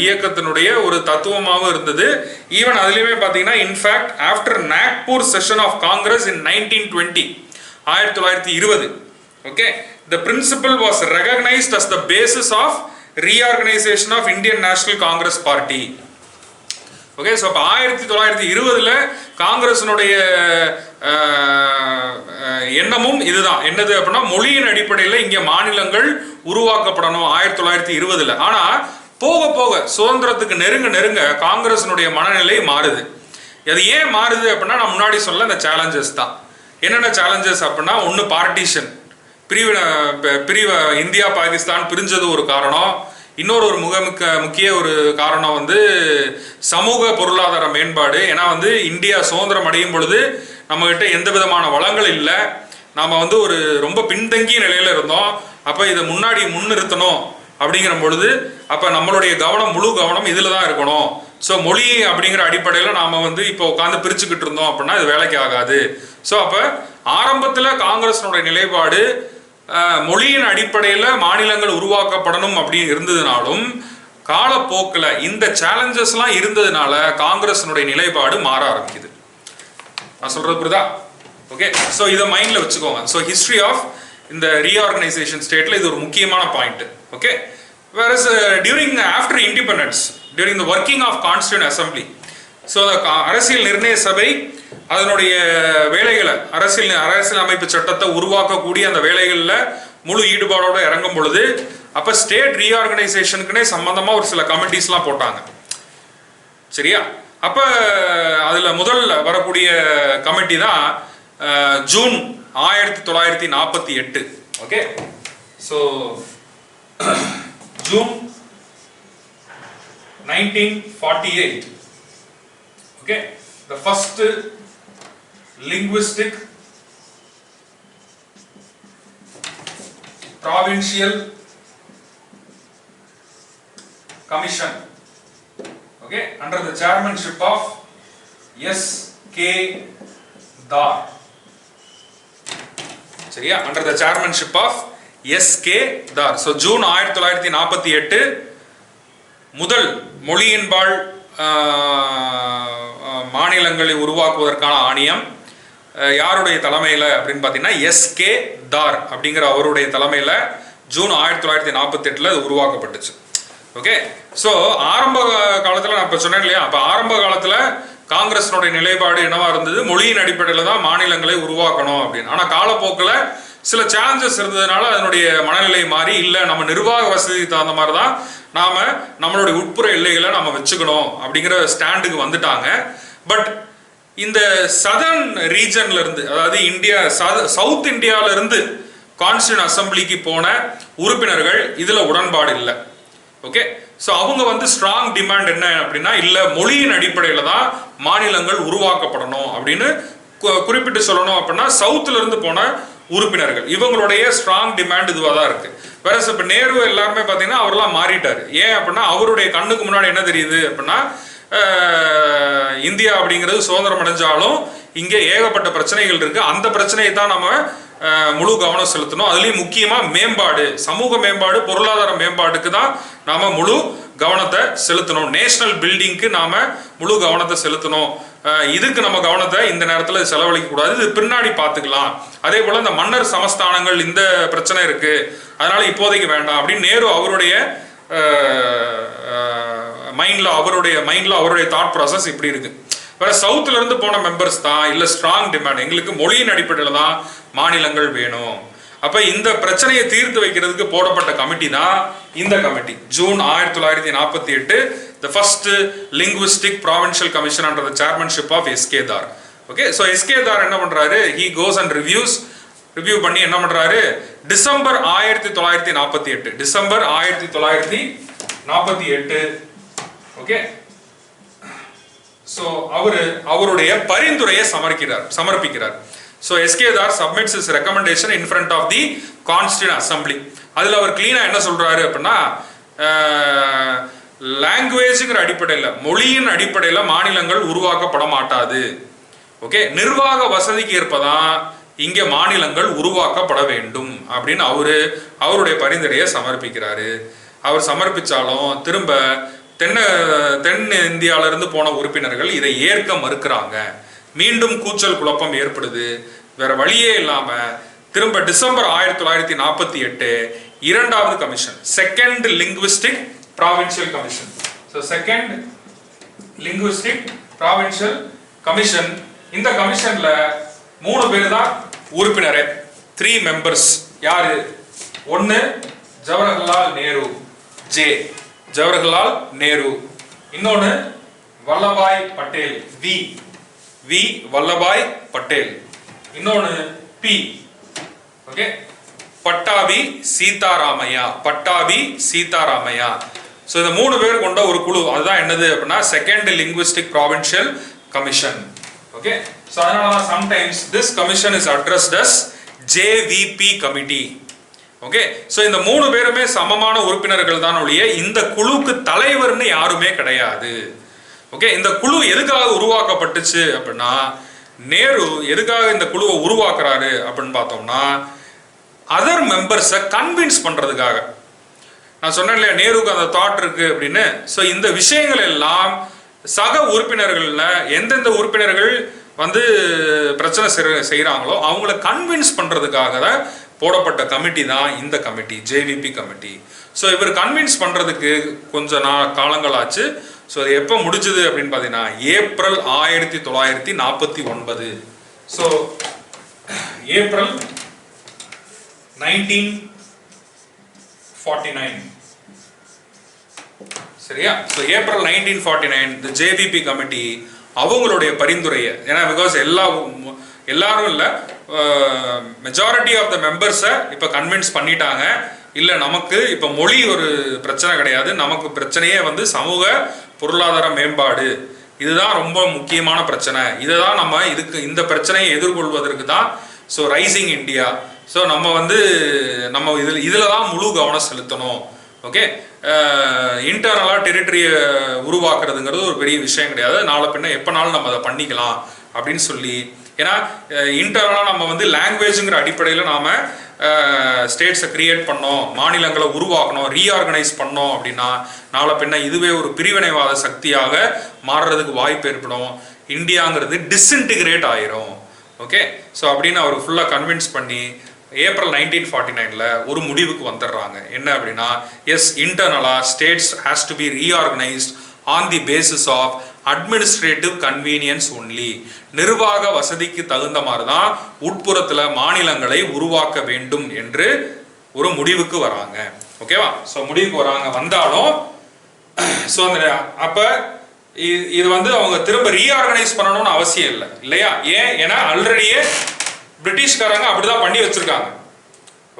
இயக்கத்தினுடைய ஒரு தத்துவமாகவும் இருந்தது. ஈவன் அதுலேயுமே பார்த்தீங்கன்னா in fact after Nagpur session of Congress in 1920 1920 okay, the principle was recognised as the basis of reorganisation of Indian National Congress party. Okay, so அப்போ 1920 காங்கிரஸினுடைய எண்ணமும் இதுதான். என்னது அப்படின்னா மொழியின் அடிப்படையில் இங்கே மாநிலங்கள் உருவாக்கப்படணும் 1920. ஆனால் போக போக சுதந்திரத்துக்கு நெருங்க காங்கிரஸினுடைய மனநிலை மாறுது. அது ஏன் மாறுது அப்படின்னா நான் முன்னாடி சொல்ல இந்த சேலஞ்சஸ் தான். என்னென்ன சேலஞ்சஸ் அப்படின்னா ஒன்று பார்ட்டிஷன், பிரிவு இந்தியா பாகிஸ்தான் பிரிஞ்சது ஒரு காரணம். இன்னொரு ஒரு முக்கிய ஒரு காரணம் வந்து சமூக பொருளாதார மேம்பாடு. ஏன்னா வந்து இந்தியா சுதந்திரம் அடையும் பொழுது நம்மகிட்ட எந்த விதமான வளங்கள் இல்லை, நாம் வந்து ஒரு ரொம்ப பின்தங்கிய நிலையில் இருந்தோம். அப்போ இதை முன்னிறுத்தணும் அப்படிங்கிற பொழுது அப்போ நம்மளுடைய முழு கவனம் இதில் தான் இருக்கணும். ஸோ மொழி அப்படிங்கிற அடிப்படையில் நாம் வந்து இப்போ உட்காந்து பிரிச்சுக்கிட்டு இருந்தோம் அப்படின்னா இது வேலைக்கு ஆகாது. ஸோ அப்போ ஆரம்பத்தில் காங்கிரஸினுடைய நிலைப்பாடு மொழியின் அடிப்படையில் மாநிலங்கள் உருவாக்கப்படணும் அப்படின்னு இருந்ததுனாலும் காலப்போக்கில் இந்த சேலஞ்சஸ்லாம் இருந்ததுனால காங்கிரஸினுடைய நிலைப்பாடு மாற ஆரம்பிக்குது. நான் சொல்றது புரியுதா? ஓகே, ஸோ இதை மைண்டில் வச்சுக்கோங்க. ஸோ ஹிஸ்ட்ரி ஆஃப் இந்த ரீஆர்கனைசேஷன் ஸ்டேட்டில் இது ஒரு முக்கியமான point. Okay, whereas during after independence, during the working of constituent assembly, so அரசியல் நிர்ணய சபை அதனுடைய வேலைகளை அரசியல் அமைப்பு சட்டத்தை உருவாக்கக்கூடிய அந்த வேலைகளில் முழு ஈடுபாடோடு இறங்கும் பொழுது அப்போ ஸ்டேட் ரீஆர்கனைசேஷனுக்குன்னே சம்பந்தமாக ஒரு சில கமிட்டிஸ்லாம் போட்டாங்க. சரியா? அப்போ அதில் முதல் வரக்கூடிய கமிட்டி தான் June 1948. Okay, so June 1948. Okay, the first linguistic Provincial Commission, okay, under the chairmanship of S.K. Dar. சரியா, under the chairmanship of S.K. Dar. So June 1948 முதல் மொழியின்பால் மாநிலங்களை உருவாக்குவதற்கான ஆணையம் யாருடைய தலைமையில் அப்படின்னு பார்த்தீங்கன்னா S.K. Dar அப்படிங்கிற அவருடைய தலைமையில் ஜூன் 1948 உருவாக்கப்பட்டுச்சு. ஓகே, ஸோ ஆரம்ப காலத்தில் நான் இப்போ சொன்னேன் இல்லையா, அப்போ ஆரம்ப காலத்தில் காங்கிரஸினுடைய நிலைப்பாடு என்னவா இருந்தது, மொழியின் அடிப்படையில் தான் மாநிலங்களை உருவாக்கணும் அப்படின்னு. ஆனால் காலப்போக்கில் சில சேலஞ்சஸ் இருந்ததுனால அதனுடைய மனநிலை மாறி, இல்லை நம்ம நிர்வாக வசதிக்கு தகுந்த மாதிரி தான் நாம் நம்மளுடைய உட்புற எல்லைகளை நம்ம வச்சுக்கணும் அப்படிங்கிற ஸ்டாண்டுக்கு வந்துட்டாங்க. பட் இந்த சதர்ன் ரீஜன்ல இருந்து, அதாவது இந்தியா சவுத் இந்தியாவில இருந்து கான்ஸ்டியூண்ட் அசம்பிளிக்கு போன உறுப்பினர்கள் இதில் உடன்பாடு இல்லை. ஓகே, ஸோ அவங்க வந்து ஸ்ட்ராங் டிமாண்ட் என்ன அப்படின்னா, இல்லை மொழியின் அடிப்படையில் தான் மாநிலங்கள் உருவாக்கப்படணும் அப்படின்னு குறிப்பிட்டு சொல்லணும். அப்படின்னா சவுத்துல இருந்து போன உறுப்பினர்கள் இவங்களுடைய ஸ்ட்ராங் டிமாண்ட் இதுவாக தான் இருக்கு. வேற இப்போ நேரு எல்லாருமே பார்த்தீங்கன்னா அவரெல்லாம் மாறிட்டார். ஏன் அப்படின்னா அவருடைய கண்ணுக்கு முன்னாடி என்ன தெரியுது அப்படின்னா, இந்தியா அப்படிங்கிறது சுதந்திரம் அடைஞ்சாலும் இங்கே ஏகப்பட்ட பிரச்சனைகள் இருக்கு. அந்த பிரச்சனையை தான் நம்ம முழு கவனம் செலுத்தணும். அதுலேயும் முக்கியமாக மேம்பாடு, சமூக மேம்பாடு, பொருளாதார மேம்பாட்டுக்கு தான் நாம முழு கவனத்தை செலுத்தணும். நேஷனல் பில்டிங்க்கு நாம முழு கவனத்தை செலுத்தணும். இதுக்கு நம்ம கவனத்தை இந்த நேரத்தில் செலவழிக்க கூடாது, இது பின்னாடி பார்த்துக்கலாம். அதே போல இந்த மன்னர் சமஸ்தானங்கள் இந்த பிரச்சனை இருக்கு, அதனால இப்போதைக்கு வேண்டாம் அப்படின்னு நேரு அவருடைய மைண்ட்ல அவருடைய தாட் ப்ராசஸ் இப்படி இருக்கு. வேற சவுத்துல இருந்து போன மெம்பர்ஸ் தான் இல்லை ஸ்ட்ராங் டிமாண்ட், எங்களுக்கு மொழியின் அடிப்படையில் தான் மாநிலங்கள் வேணும். அப்ப இந்த பிரச்சனையை தீர்த்து வைக்கிறதுக்கு போடப்பட்ட கமிட்டி தான் இந்த committee. June 1948 the first linguistic provincial commission under the chairmanship of S.K. Dar. Okay, so S.K. Dar என்ன பண்றாரு, he goes and ரிவ்யூ பண்ணி என்ன பண்றாரு, டிசம்பர் 1948 ஓகே, ஸோ அவருடைய பரிந்துரையை சமர்ப்பிக்கிறார். So S.K. Dar submits his recommendation in front of the Constituent Assembly. அதில் அவர் கிளீனாக என்ன சொல்றாரு அப்படின்னா, லாங்குவேஜுங்கிற அடிப்படையில், மொழியின் அடிப்படையில் மாநிலங்கள் உருவாக்கப்பட மாட்டாது. ஓகே, நிர்வாக வசதிக்கு ஏற்பதான் இங்கே மாநிலங்கள் உருவாக்கப்பட வேண்டும் அப்படின்னு அவருடைய பரிந்துரையை சமர்ப்பிக்கிறாரு. அவர் சமர்ப்பிச்சாலும் திரும்ப தென் இந்தியாவிலிருந்து போன உறுப்பினர்கள் இதை ஏற்க மறுக்கிறாங்க. மீண்டும் கூச்சல் குழப்பம் ஏற்படுது. வேற வழியே இல்லாம திரும்ப டிசம்பர் 1948 இரண்டாவது commission, second linguistic provincial commission. So second linguistic provincial commission, இந்த கமிஷன்ல 3 பேர் தான் உறுப்பினரே, 3 மெம்பர்ஸ். யாரு? ஒன்னு ஜவஹர்லால் நேரு, ஜவஹர்லால் நேரு. இன்னொன்னு வல்லபாய் பட்டேல், வி வல்லபாய் பட்டேல். இன்னொன்னு P, okay, Pattabhi Sitaramayya. So இந்த 3 பேர் கொண்ட ஒரு குழு, அதுதான் என்னது அப்படின்னா second linguistic provincial commission. Okay, so அதனால sometimes this commission is addressed as JVP committee. Okay, so இந்த 3 பேருமே சமமான உறுப்பினர்கள் தான் ஒழிய இந்த குழுக்கு தலைவர்னு யாருமே கிடையாது. ஓகே, இந்த குழு எதுக்காக உருவாக்கப்பட்டுச்சு அப்படின்னா, நேரு எதுக்காக இந்த குழுவை உருவாக்குறாரு அப்படின்னு பார்த்தோம்னா, அதர் மெம்பர்ஸை கன்வின்ஸ் பண்றதுக்காக. நான் சொன்னேன் இல்லையா, நேருக்கு அந்த தாட் இருக்கு அப்படின்னு. ஸோ இந்த விஷயங்கள் எல்லாம் சக உறுப்பினர்கள்ல எந்தெந்த உறுப்பினர்கள் வந்து பிரச்சனை செய்யறாங்களோ அவங்கள கன்வின்ஸ் பண்றதுக்காக தான் போடப்பட்ட கமிட்டி தான் இந்த கமிட்டி, JVP கமிட்டி. ஸோ இவர் கன்வின்ஸ் பண்றதுக்கு கொஞ்சம் காலங்கள் ஆச்சு. ஸோ அது எப்போ முடிஞ்சது அப்படின்னு பார்த்தீங்கன்னா ஏப்ரல் 1949. ஸோ ஏப்ரல் 1949, சரியா? ஸோ ஏப்ரல் 1949 இந்த JVP கமிட்டி அவங்களுடைய பரிந்துரையை, ஏன்னா பிகாஸ் எல்லாரும் இல்லை, மெஜாரிட்டி ஆஃப் த மெம்பர்ஸை இப்போ கன்வின்ஸ் பண்ணிட்டாங்க. இல்லை நமக்கு இப்போ மொழி ஒரு பிரச்சனை கிடையாது, நமக்கு பிரச்சனையே வந்து சமூக பொருளாதார மேம்பாடு, இதுதான் ரொம்ப முக்கியமான பிரச்சனை. இதை தான் நம்ம இந்த பிரச்சனையை எதிர்கொள்வதற்கு தான் ஸோ ரைசிங் இந்தியா ஸோ நம்ம இதில் தான் முழு கவனம் செலுத்தணும். ஓகே, இன்டர்னலாக டெரிட்டரியை உருவாக்குறதுங்கிறது ஒரு பெரிய விஷயம் கிடையாது. நாளை பின்ன எப்போனாலும் நம்ம அதை பண்ணிக்கலாம் அப்படின்னு சொல்லி, ஏன்னா இன்டர்னலாக நம்ம லாங்குவேஜுங்கிற அடிப்படையில் நாம் ஸ்டேட்ஸை கிரியேட் பண்ணோம், மாநிலங்களை உருவாக்கணும், ரீஆர்கனைஸ் பண்ணோம் அப்படின்னா நாளை பின்ன இதுவே ஒரு பிரிவினைவாத சக்தியாக மாறுறதுக்கு வாய்ப்பு ஏற்படும். இந்தியாங்கிறது டிஸ்இன்டிகிரேட் ஆயிரும். ஓகே, ஸோ அப்படின்னு அவர் ஃபுல்லாக கன்வின்ஸ் பண்ணி ஏப்ரல் 1949 ஒரு முடிவுக்கு வந்துடுறாங்க. என்ன அப்படின்னா, எஸ், இன்டர்னலா states has to be reorganised on the basis of administrative convenience only. நிர்வாக வசதிக்கு தகுந்த மாதிரி தான் உட்புறத்தில் மாநிலங்களை உருவாக்க வேண்டும் என்று ஒரு முடிவுக்கு வராங்க. ஓகேவா? ஸோ முடிவுக்கு வந்தாலும் ஸோ அப்போ இது அவங்க திரும்ப ரீஆர்கனைஸ் பண்ணணும்னு அவசியம் இல்லை இல்லையா? ஏன்னா ஆல்ரெடியே பிரிட்டிஷ்காரங்க அப்படிதான் பண்ணி வச்சிருக்காங்க.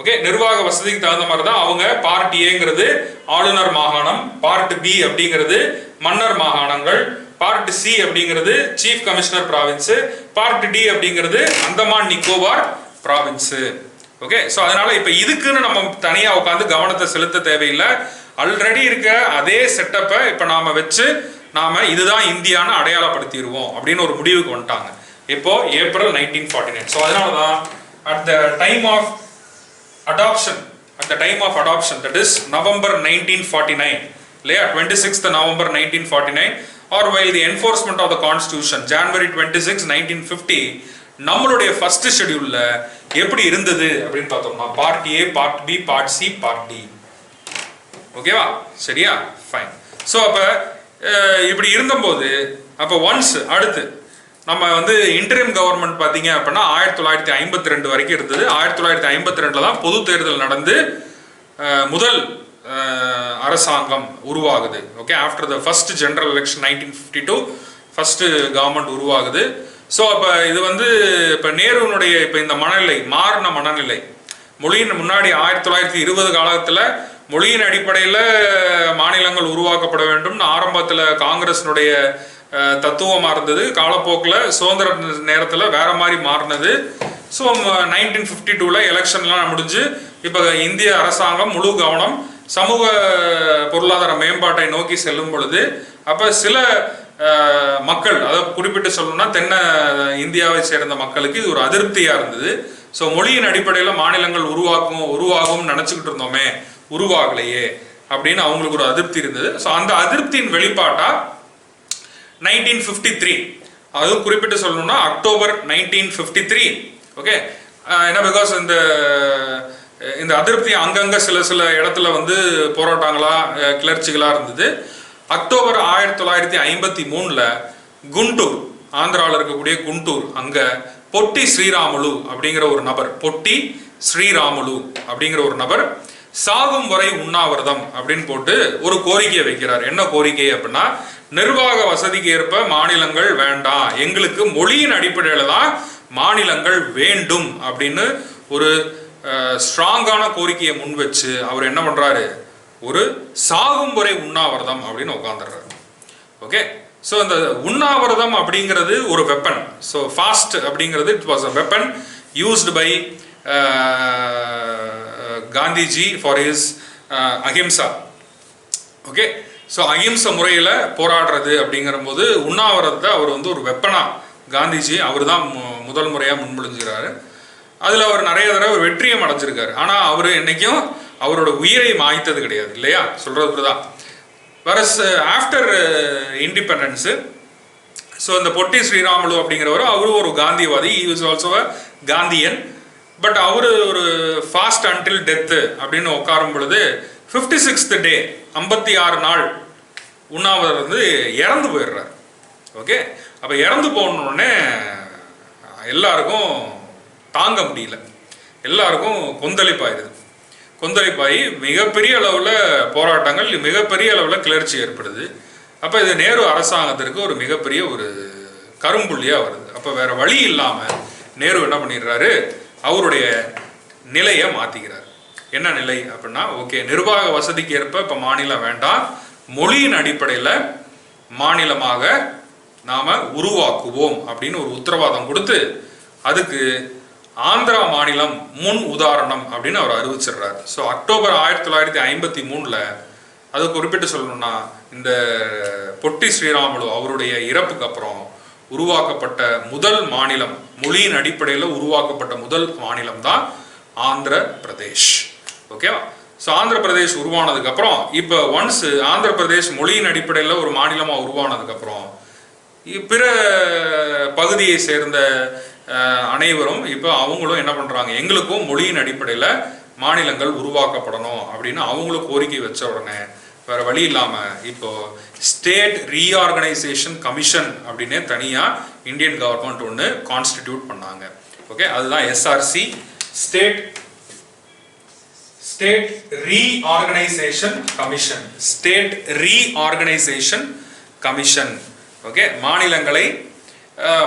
ஓகே, நிர்வாக வசதிக்கு தகுந்த மாதிரி தான் அவங்க பார்ட் ஏங்கிறது ஆளுநர் மாகாணம், பார்ட் பி அப்படிங்கிறது மன்னர் மாகாணங்கள், பார்ட் சி அப்படிங்கிறது chief commissioner province, part D அப்படிங்கிறது Andaman Nicobar province. Okay, so அதனால இப்போ இதுக்குன்னு நம்ம தனியாக உட்காந்து கவனத்தை செலுத்த தேவையில்லை. ஆல்ரெடி இருக்க அதே செட்டப்பை இப்போ நாம வச்சு நாம இதுதான் இந்தியான்னு அடையாளப்படுத்திடுவோம் அப்படின்னு ஒரு முடிவுக்கு வந்துட்டாங்க இப்போ ஏப்ரல் 1949. ஸோ அதனால தான் at the time of adoption, that is November 1949, இல்லையா, 26th November 1949, or while the enforcement of the constitution January 26, 1950, நம்மளுடைய ஃபர்ஸ்ட் ஷெட்யூல்ல எப்படி இருந்தது அப்படின்னு பார்த்தோம்னா part A, part B, part C, part D. ஓகேவா? சரியா? ஃபைன். ஸோ அப்போ இப்படி இருந்தபோது அப்போ ஒன்ஸ் அடுத்து நம்ம இன்டரிம் கவர்மெண்ட் பார்த்தீங்க அப்படின்னா 1952 வரைக்கும் இருந்தது. 1952 தான் பொது தேர்தல் நடந்து முதல் அரசாங்கம் உருவாகுது. Okay, after the first general election 1952 first government உருவாகுது. ஸோ அப்போ இது இப்போ நேருனுடைய இப்போ இந்த மாறின மனநிலை மொழியின் முன்னாடி 1920 காலத்தில் மொழியின் அடிப்படையில் மாநிலங்கள் உருவாக்கப்பட வேண்டும் ஆரம்பத்தில் காங்கிரஸினுடைய தத்துவமாக இருந்தது. காலப்போக்கில் சுதந்திர நேரத்தில் வேற மாதிரி மாறினது. ஸோ 1952 எலெக்ஷன்லாம் முடிஞ்சு இப்போ இந்திய அரசாங்கம் முழு கவனம் சமூக பொருளாதார மேம்பாட்டை நோக்கி செல்லும் பொழுது அப்போ சில மக்கள், அதை குறிப்பிட்டு சொல்லணும்னா தென்ன இந்தியாவை சேர்ந்த மக்களுக்கு இது ஒரு அதிருப்தியாக இருந்தது. ஸோ மொழியின் அடிப்படையில் மாநிலங்கள் உருவாகும் நினச்சிக்கிட்டு இருந்தோமே, உருவாகலையே அப்படின்னு அவங்களுக்கு ஒரு அதிருப்தி இருந்தது. ஸோ அந்த அதிருப்தியின் வெளிப்பாட்டா 1953, அதுவும் குறிப்பிட்டு சொல்லணும்னா அக்டோபர் 1953. ஓகே, ஏன்னா பிகாஸ் இந்த அதிருப்தி அங்கங்க சில இடத்துல போராட்டங்களா கிளர்ச்சிகளா இருந்தது. அக்டோபர் 1953 குண்டூர், ஆந்திராவில் இருக்கக்கூடிய குண்டூர், அங்க பொட்டி ஸ்ரீராமுலு அப்படிங்கிற ஒரு நபர் சாகும் வரை உண்ணாவிரதம் அப்படின்னு போட்டு ஒரு கோரிக்கையை வைக்கிறார். என்ன கோரிக்கை அப்படின்னா, நிர்வாக வசதிக்கு ஏற்ப மாநிலங்கள் வேண்டாம், எங்களுக்கு மொழியின் அடிப்படையில் தான் மாநிலங்கள் வேண்டும் அப்படின்னு ஒரு ஸ்ட்ராங்கான கோரிக்கையை முன் வச்சு அவர் என்ன பண்றாரு, ஒரு சாகும் வரை உண்ணாவிரதம் அப்படின்னு உட்காந்துடுறாரு. ஓகே, ஸோ இந்த உண்ணாவிரதம் அப்படிங்கிறது ஒரு வெப்பன். ஸோ ஃபாஸ்ட் அப்படிங்கிறது it was a weapon used by Gandhiji for his ahimsa. Okay, so அஹிம்சை முறையில் போராடுறது அப்படிங்கிற போது உண்ணாவிரதத்தை அவர் ஒரு வெப்பனா காந்திஜி அவர் தான் முதல் முறையாக முன்மொழிஞ்சுக்கிறாரு. அதில் அவர் நிறைய தடவை வெற்றியும் அடைஞ்சிருக்காரு. ஆனால் அவர் என்னைக்கும் அவரோட உயிரை மாய்த்தது கிடையாது இல்லையா, சொல்றது தான். வரஸ் ஆஃப்டர் இண்டிபெண்டன்ஸு, ஸோ இந்த பொட்டி ஸ்ரீராமுலு அப்படிங்கிறவர் அவரும் ஒரு காந்தியவாதி, he was also a Gandhian. But அவர் ஒரு ஃபாஸ்ட் அன்டில் டெத்து அப்படின்னு உட்காரும் பொழுது 56th டே 56 நாள் உண்ணாவிரதம் இறந்து போயிடுறார். ஓகே, அப்போ இறந்து போனோடனே எல்லாருக்கும் தாங்க முடியல, எல்லாருக்கும் கொந்தளிப்பாகி மிகப்பெரிய அளவில் போராட்டங்கள், மிகப்பெரிய அளவில் கிளர்ச்சி ஏற்படுது. அப்போ இது நேரு அரசாங்கத்திற்கு ஒரு மிகப்பெரிய ஒரு கரும்புள்ளியாக வருது. அப்போ வேற வழி இல்லாமல் நேரு என்ன பண்ணிடுறாரு, அவருடைய நிலையை மாற்றிக்கிறார். என்ன நிலை அப்படின்னா, ஓகே, நிர்வாக வசதிக்கு ஏற்ப இப்போ மாநிலம் வேண்டாம், மொழியின் அடிப்படையில் மாநிலமாக நாம் உருவாக்குவோம் அப்படின்னு ஒரு உத்தரவாதம் கொடுத்து அதுக்கு ஆந்திரா மாநிலம் முன் உதாரணம் அப்படின்னு அவர் அறிவிச்சிடுறார். ஸோ அக்டோபர் 1953 அது குறிப்பிட்டு சொல்லணும்னா இந்த பொட்டி ஸ்ரீராமுலு அவருடைய இறப்புக்கு அப்புறம் உருவாக்கப்பட்ட முதல் மாநிலம், மொழியின் அடிப்படையில் உருவாக்கப்பட்ட முதல் மாநிலம் தான் ஆந்திர பிரதேஷ். ஓகேவா? ஸோ ஆந்திர பிரதேஷ் உருவானதுக்கு அப்புறம் இப்போ ஒன்ஸ் ஆந்திர பிரதேஷ் மொழியின் அடிப்படையில் ஒரு மாநிலமாக உருவானதுக்கு அப்புறம் பிற பகுதியை சேர்ந்த அனைவரும் இப்போ அவங்களும் என்ன பண்ணுறாங்க, எங்களுக்கும் மொழியின் அடிப்படையில் மாநிலங்கள் உருவாக்கப்படணும் அப்படின்னு அவங்களும் கோரிக்கை வச்ச உடனே வேற வழி இல்லாமல் இப்போ ஸ்டேட் ரீஆர்கனைசேஷன் கமிஷன் அப்படின்னே தனியாக இந்தியன் கவர்மெண்ட் ஒன்று கான்ஸ்டிடியூட் பண்ணாங்க. ஓகே, அதுதான் SRC, state reorganisation commission. State reorganisation commission. Okay, மாநிலங்களை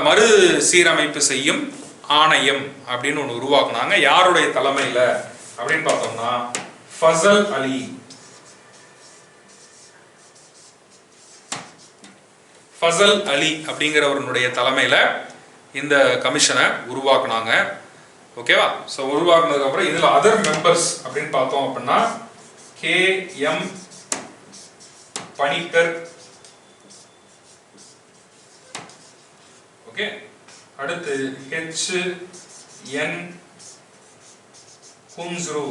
மறு சீரமைப்பு செய்யும் ஆணையம் அப்படின்னு ஒன்று உருவாக்குனாங்க. யாருடைய தலைமையில் அப்படின்னு பார்த்தோம்னா ஃபசல் அலி அப்படிங்கிறவருடைய தலைமையில் இந்த கமிஷனை உருவாக்குனாங்க. ஓகேவா? ஸோ உருவாக்குனதுக்கு அப்புறம் இதில் அதர் மெம்பர்ஸ் அப்படின்னு பார்த்தோம் அப்படின்னா KM பணிக்கர். ஓகே, அடுத்து HN குன்ஸ்ரு.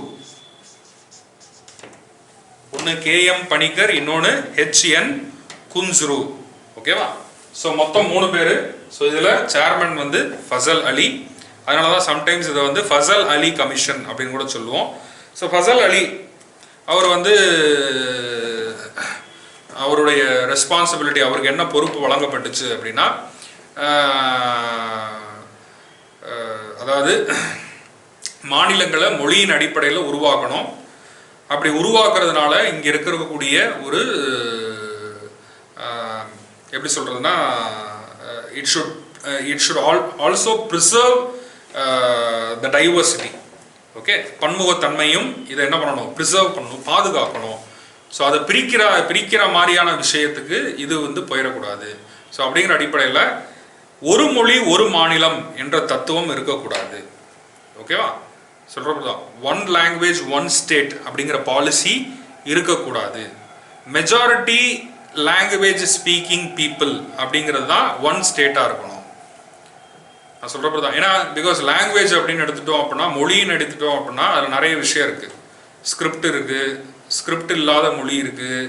ஒன்று KM பணிக்கர், இன்னொன்று HN குன்ஸ்ரு. ஓகேவா? ஸோ மொத்தம் 3 பேர். ஸோ இதில் சேர்மன் வந்து ஃபசல் அலி. அதனால தான் சம்டைம்ஸ் இதை வந்து ஃபசல் அலி கமிஷன் அப்படின்னு கூட சொல்லுவோம். ஸோ ஃபசல் அலி அவர் வந்து அவருடைய ரெஸ்பான்சிபிலிட்டி, அவருக்கு என்ன பொறுப்பு வழங்கப்பட்டுச்சு அப்படின்னா, அதாவது மாநிலங்களை மொழியின் அடிப்படையில் உருவாக்கணும். அப்படி உருவாக்குறதுனால இங்கே இருக்கக்கூடிய ஒரு எப்படி சொல்றதுன்னா, it should also preserve the diversity. Okay, பன்முகத்தன்மையும் இதை என்ன பண்ணணும், ப்ரிசர்வ் பண்ணணும், பாதுகாக்கணும். ஸோ அதை பிரிக்கிற மாதிரியான விஷயத்துக்கு இது வந்து போயிடக்கூடாது. ஸோ அப்படிங்கிற அடிப்படையில் ஒரு மொழி ஒரு மாநிலம் என்ற தத்துவம் இருக்கக்கூடாது. ஓகேவா? சொல்கிறப்பதான் ஒன் லாங்குவேஜ் ஒன் ஸ்டேட் அப்படிங்கிற பாலிசி இருக்கக்கூடாது. மெஜாரிட்டி லாங்குவேஜ் ஸ்பீக்கிங் பீப்புள் அப்படிங்கிறது தான் ஒன் ஸ்டேட்டாக இருக்கணும். நான் சொல்கிறப்ப தான், ஏன்னா பிகாஸ் லாங்குவேஜ் அப்படின்னு எடுத்துட்டோம் அப்படின்னா, மொழின்னு எடுத்துட்டோம் அப்படின்னா அதில் நிறைய விஷயம் இருக்குது. ஸ்கிரிப்ட் இருக்குது, ஸ்கிரிப்ட் இல்லாத மொழி இருக்குது.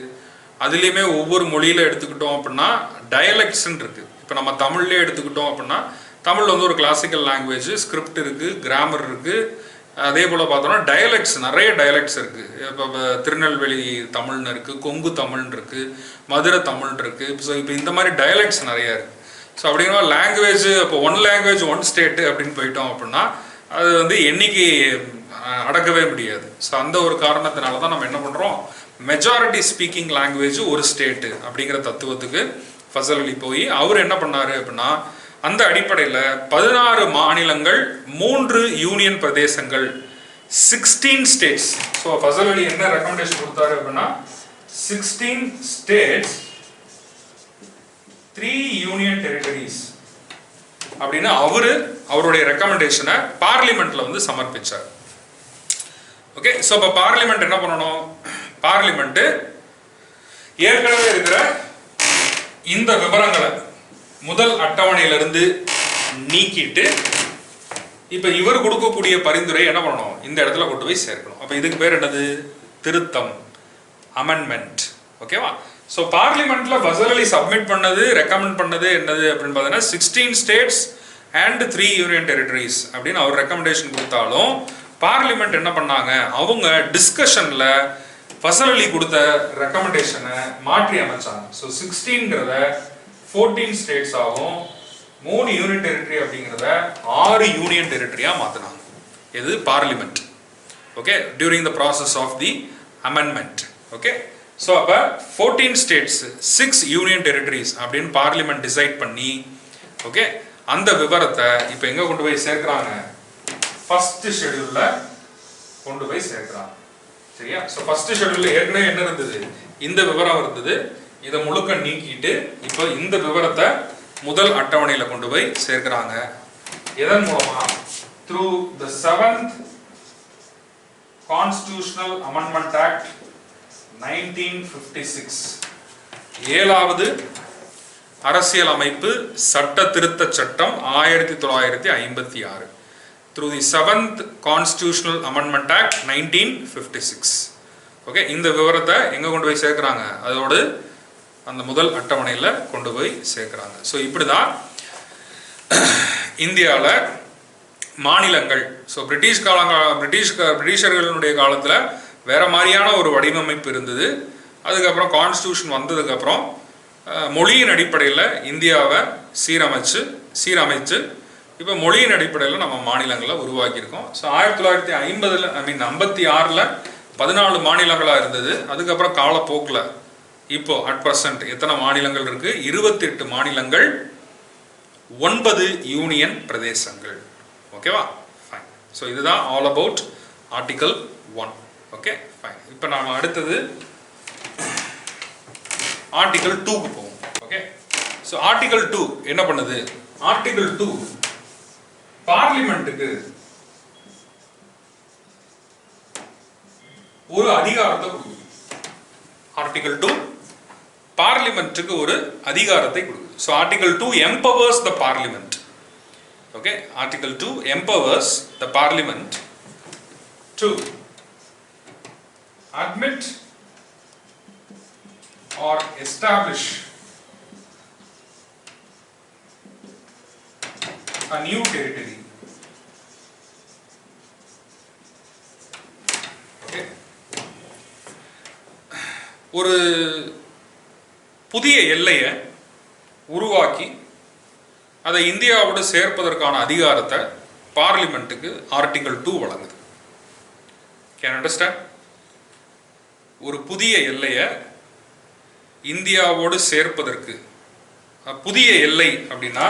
அதுலேயுமே ஒவ்வொரு மொழியில் எடுத்துக்கிட்டோம் அப்படின்னா டயலெக்ட்ஸ்ன்னு இருக்குது. இப்போ நம்ம தமிழ்லேயே எடுத்துக்கிட்டோம் அப்படின்னா, தமிழ் வந்து ஒரு கிளாசிக்கல் லாங்குவேஜ், ஸ்கிரிப்ட் இருக்குது, கிராமர் இருக்குது. அதே போல் பார்த்தோம்னா டயலெக்ட்ஸ், நிறைய டயலெக்ட்ஸ் இருக்குது. இப்போ திருநெல்வேலி தமிழ்னு இருக்குது, கொங்கு தமிழ்னு இருக்குது, மதுரை தமிழ் இருக்குது. ஸோ இப்போ இந்த மாதிரி டயலெக்ட்ஸ் நிறையா இருக்குது. ஸோ அப்படிங்கிற லாங்குவேஜ், இப்போ ஒன் லாங்குவேஜ் ஒன் ஸ்டேட்டு அப்படின்னு போயிட்டோம் அப்படின்னா அது வந்து என்னைக்கு அடக்கவே முடியாது. ஸோ அந்த ஒரு காரணத்தினால தான் நம்ம என்ன பண்ணுறோம், மெஜாரிட்டி ஸ்பீக்கிங் லாங்குவேஜ் ஒரு ஸ்டேட்டு அப்படிங்கிற தத்துவத்துக்கு ஃபசல் அலி போய் அவர் என்ன பண்ணார் அப்படின்னா, அந்த அடிப்படையில் 16 மாநிலங்கள், 3 யூனியன் பிரதேசங்கள், 16 ஸ்டேட்ஸ். ஸோ ஃபசல் அலி என்ன ரெக்கமெண்டேஷன் கொடுத்தாரு அப்படின்னா, 16 ஸ்டேட்ஸ் 3 யூனியன் டெரிட்டரிஸ் அப்படின்னு அவருடைய ரெக்கமெண்டேஷனை பார்லிமெண்ட்ல வந்து சமர்ப்பிச்சார். ஓகே, ஸோ இப்போ பார்லிமெண்ட் என்ன பண்ணணும், பார்லிமெண்ட் ஏற்கனவே இருக்கிற இந்த விவரங்களை முதல் அட்டவணையிலிருந்து நீக்கிட்டு இப்போ இவர் கொடுக்கக்கூடிய பரிந்துரை என்ன பண்ணணும், இந்த இடத்துல கொண்டு போய் சேர்க்கணும். அப்போ இதுக்கு பேர் என்னது, திருத்தம், அமெண்ட்மெண்ட். ஓகேவா? ஸோ பார்லிமெண்ட்ல ஃபசல் அலி சப்மிட் பண்ணது, ரெக்கமெண்ட் பண்ணது என்னது அப்படின்னு பார்த்தீங்கன்னா 16 ஸ்டேட்ஸ் அண்ட் 3 யூனியன் டெரிட்டரிஸ் அப்படின்னு அவர் ரெக்கமெண்டேஷன் கொடுத்தாலும் பார்லிமெண்ட் என்ன பண்ணாங்க, அவங்க டிஸ்கஷன்ல ஃபசல் அலி கொடுத்த ரெக்கமெண்டேஷனை மாற்றி அமைச்சாங்க. ஸோ 16ங்கிறத 14 ஸ்டேட்ஸ் ஆகும், 3 யூனியன் டெரிட்டரி அப்படிங்கிறத 6 யூனியன் டெரிட்டரியா மாத்தினாங்க. இது parliament. Okay, during the process of the amendment. Okay, so அப்போ 14 ஸ்டேட்ஸ் 6 யூனியன் டெரிட்டரிஸ் அப்படின்னு பார்லிமெண்ட் டிசைட் பண்ணி, ஓகே, அந்த விவரத்தை இப்போ எங்கே கொண்டு போய் சேர்க்கிறாங்க, ஃபர்ஸ்ட் ஷெட்யூல்ல கொண்டு போய் சேர்க்கிறாங்க. சரியா? ஸோ ஃபர்ஸ்ட் ஷெட்யூல்ல ஏற்கனவே என்ன இருந்தது, இந்த விவரம் இருந்தது. இதை முழுக்க நீக்கிட்டு இப்போ இந்த விவரத்தை முதல் அட்டவணையில் கொண்டு போய் சேர்க்கிறாங்க. எதன் மூலமா, through the 7th Constitutional Amendment Act 1956. ஏழாவது அரசியல் அமைப்பு சட்ட திருத்த சட்டம் 1956. through the 7th Constitutional Amendment Act 1956. Okay, இந்த விவரத்தை எங்க கொண்டு போய் சேர்க்கறாங்க? அதோடு அந்த முதல் அட்டவணையில் கொண்டு போய் சேர்க்கறாங்க. ஸோ இப்படிதான் இந்தியாவில் மாநிலங்கள், ஸோ பிரிட்டிஷர்களுடைய காலத்தில் வேற மாதிரியான ஒரு வடிவமைப்பு இருந்தது. அதுக்கப்புறம் கான்ஸ்டியூஷன் வந்ததுக்கப்புறம் மொழியின் அடிப்படையில் இந்தியாவை சீரமைச்சு இப்போ மொழியின் அடிப்படையில் நம்ம மாநிலங்களை உருவாக்கியிருக்கோம். ஸோ 1956 14 மாநிலங்களாக இருந்தது. அதுக்கப்புறம் காலப்போக்கில் இப்போ அட் ப்ரெசன்ட் எத்தனை மாநிலங்கள் இருக்கு? 28 மாநிலங்கள், 9 யூனியன் பிரதேசங்கள். ஓகேவா? ஃபைன். ஸோ இதுதான் all about article 1. Okay, fine. இப்போ நாம அடுத்தது ஆர்டிகல் 2க்கு போவோம். ஓகே, ஸோ ஆர்டிகல் 2 என்ன பண்ணுது? ஆர்டிகல் 2 பார்லிமெண்ட்டுக்கு ஒரு அதிகாரத்தை கொடுக்குது. ஆர்டிகல் 2 பார்லிமெண்ட்டுக்கு ஒரு அதிகாரத்தை கொடுக்குது. So article 2 empowers the parliament. Okay, Article 2 empowers the Parliament to admit or establish a new territory. Okay, ஒரு புதிய எல்லையை உருவாக்கி அதை இந்தியாவோடு சேர்ப்பதற்கான அதிகாரத்தை பார்லிமெண்ட்டுக்கு ஆர்டிகல் 2 வழங்குது. Can understand? ஒரு புதிய எல்லையை இந்தியாவோடு சேர்ப்பதற்கு, புதிய எல்லை அப்படின்னா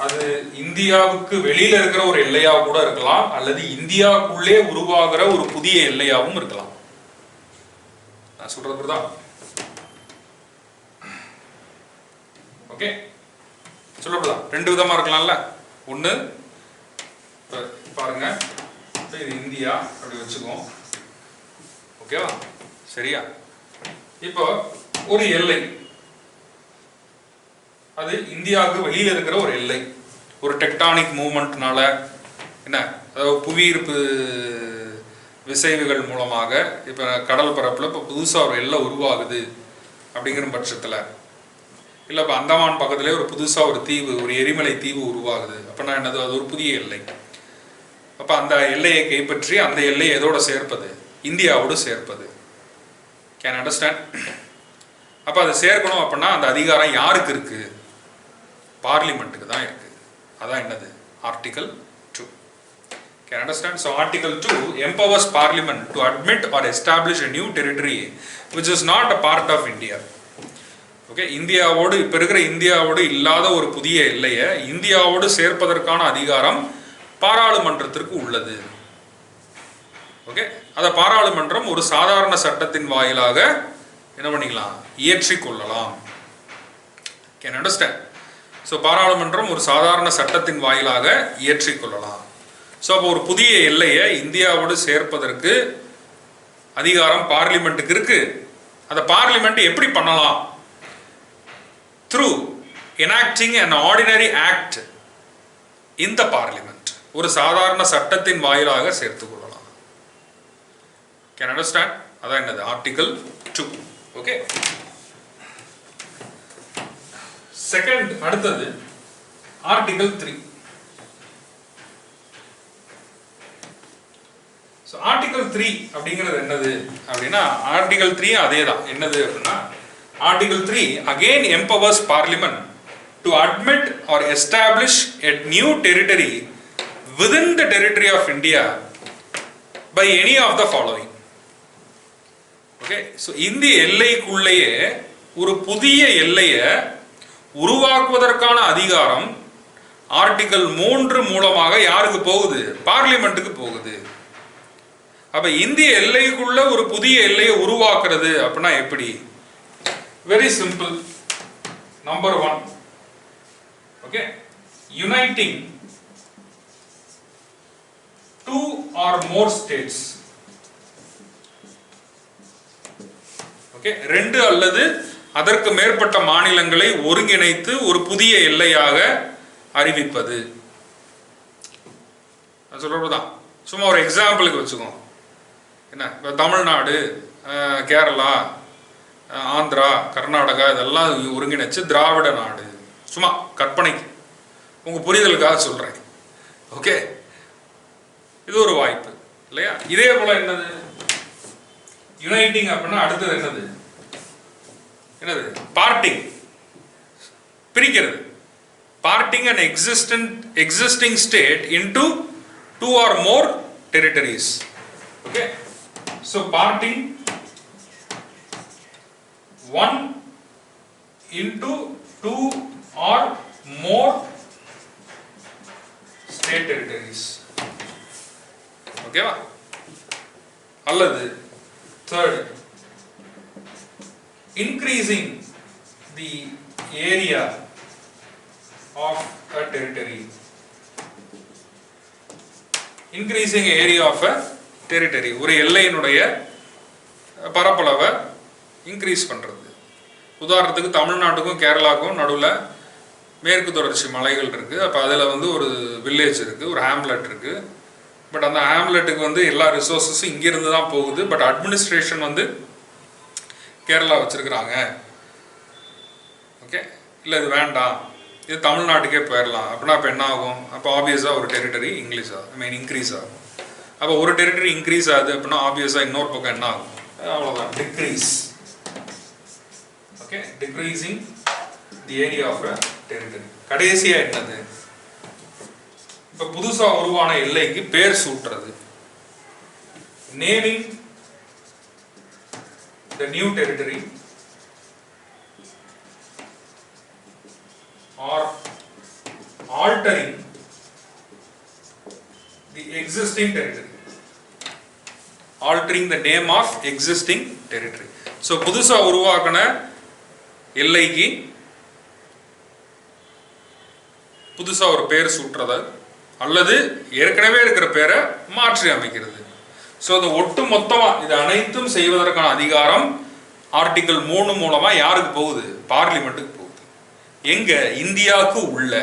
அது இந்தியாவுக்கு வெளியில இருக்கிற ஒரு எல்லையா கூட இருக்கலாம், அல்லது இந்தியாவுக்குள்ளே உருவாகிற ஒரு புதிய எல்லையாகவும் இருக்கலாம். நான் சொல்றது புரியுதா? ஓகே, சொல்லப்படலாம். 2 விதமா இருக்கலாம்ல. ஒன்று பாருங்க, இது இந்தியா அப்படி வச்சுக்கோம். ஓகேவா? சரியா? இப்போ ஒரு எல்லை, அது இந்தியாவுக்கு வெளியில இருக்கிற ஒரு எல்லை, ஒரு டெக்டானிக் மூவ்மெண்ட்னால என்ன, அதாவது புவியீர்ப்பு விசைவுகள் மூலமாக இப்போ கடல் பரப்பில் இப்போ புதுசாக ஒரு எல்லை உருவாகுது அப்படிங்கிற பட்சத்தில், இல்லை இப்போ அந்தமான் பக்கத்துலேயே ஒரு புதுசாக ஒரு தீவு, ஒரு எரிமலை தீவு உருவாகுது அப்படின்னா என்னது? அது ஒரு புதிய எல்லை. அப்போ அந்த எல்லையை கைப்பற்றி அந்த எல்லையை எதோட சேர்ப்பது? இந்தியாவோடு சேர்ப்பது. Can understand? அப்போ அதை சேர்க்கணும் அப்படின்னா அந்த அதிகாரம் யாருக்கு இருக்கு? பார்லிமெண்ட்டுக்கு தான் இருக்கு. அதான் என்னது? Article 2. Can understand? So article 2 empowers parliament to admit or establish a new territory which is not a part of India. Okay, இந்தியாவோடு இப்போ இருக்கிற இந்தியாவோடு இல்லாத ஒரு புதிய எல்லையை இந்தியாவோடு சேர்ப்பதற்கான அதிகாரம் பாராளுமன்றத்திற்கு உள்ளது. ஓகே, அதை பாராளுமன்றம் ஒரு சாதாரண சட்டத்தின் வாயிலாக என்ன பண்ணிக்கலாம்? இயற்றிக் கொள்ளலாம். Can understand? ஸோ பாராளுமன்றம் ஒரு சாதாரண சட்டத்தின் வாயிலாக இயற்றிக் கொள்ளலாம். ஸோ அப்போ ஒரு புதிய எல்லையை இந்தியாவோடு சேர்ப்பதற்கு அதிகாரம் பார்லிமெண்ட்டுக்கு இருக்கு. அதை பார்லிமெண்ட் எப்படி பண்ணலாம்? through enacting an ordinary act in the parliament. ஒரு சாதாரண சட்டத்தின் வாயிலாக சேர்த்துக் கொள்ளலாம். Can understand? அதான் என்னது? ஆர்டிகல் 2. ஓகே, செகண்ட் அடுத்தது ஆர்டிகல் 3. ஸோ ஆர்டிகல் 3 அப்படிங்கிறது என்னது அப்படின்னா, ஆர்டிகல் 3 அதே தான். என்னது அப்படின்னா, Article 3 again empowers Parliament to admit or establish a new territory within the territory of India by any of the following. Okay, so இந்திய எல்லைக்குள்ளேயே ஒரு புதிய எல்லையை உருவாக்குவதற்கான அதிகாரம் ஆர்டிகல் 3 மூலமாக யாருக்கு போகுது? பார்லிமெண்ட்டுக்கு போகுது. அப்ப இந்திய எல்லைக்குள்ள ஒரு புதிய எல்லையை உருவாக்குறது அப்படின்னா எப்படி? Very simple. Number 1, okay, uniting 2 or more states. Okay, 2 அல்லது அதற்கு மேற்பட்ட மாநிலங்களை ஒருங்கிணைத்து ஒரு புதிய எல்லையாக அறிவிப்பது. நான் சொல்றதுதான், சும்மா ஒரு எக்ஸாம்பிளுக்கு வச்சுக்கோங்க. என்ன, இப்போ தமிழ்நாடு, கேரளா, ஆந்திரா, கர்நாடகா இதெல்லாம் ஒருங்கிணைச்சு திராவிட நாடு. சும்மா கற்பனைக்கு, உங்க புரிதலுக்காக சொல்றேன். ஓகே, இது ஒரு வாய்ப்பு இல்லையா? இதே போல என்னது யுனைட்டிங் அப்படின்னா அடுத்தது என்னது? பார்ட்டிங், பிரிக்கிறது. Partying an existing state into 2 or more territories. Okay, so parting 1 into 2 or more state territories. Okay va? அல்லது third, increasing the area of a territory. Increasing area of a territory, ஒரு எல்லையினுடைய பரப்பளவை increase பண்றது. உதாரணத்துக்கு தமிழ்நாட்டுக்கும் கேரளாவுக்கும் நடுவில் மேற்கு தொடர்ச்சி மலைகள் இருக்கு. அப்போ அதில் வந்து ஒரு வில்லேஜ் இருக்கு, ஒரு ஹேம்லெட் இருக்கு. பட் அந்த ஹேம்லெட்டுக்கு வந்து எல்லா ரிசோர்ஸஸும் இங்கிருந்து தான் போகுது. பட் அட்மினிஸ்ட்ரேஷன் வந்து கேரளா வச்சிருக்கிறாங்க. ஓகே, இல்லை இது வேண்டாம், இது தமிழ்நாட்டுக்கே போயிடலாம் அப்படின்னா அப்போ என்ன ஆகும்? அப்போ ஆப்வியஸாக ஒரு டெரிட்டரி இன்க்ரீஸ் ஆகும். அப்போ ஒரு டெரிட்டரி இன்க்ரீஸ் ஆகுது அப்படின்னா ஆப்வியஸாக இன்னொரு பக்கம் என்ன ஆகும்? அவ்வளோதான், decrease. Okay, decreasing the area of a territory. கடைசியாக என்னது? இப்போ புதுசாக உருவான எல்லைக்கு பேர் சூட்டுறது. Naming the new territory or altering the existing territory, altering the name of existing territory. So புதுசா உருவாக்கின எல்லைக்கு புதுசா ஒரு பேர் சூட்டுறது அல்லது ஏற்கனவே இருக்கிற பேரை மாற்றி அமைக்கிறது. ஸோ அது ஒட்டு மொத்தமாக இது அனைத்தும் செய்வதற்கான அதிகாரம் ஆர்டிகல் 3 மூலமா யாருக்கு போகுது? பார்லிமெண்ட்டுக்கு போகுது. எங்க? இந்தியாவுக்கு உள்ள.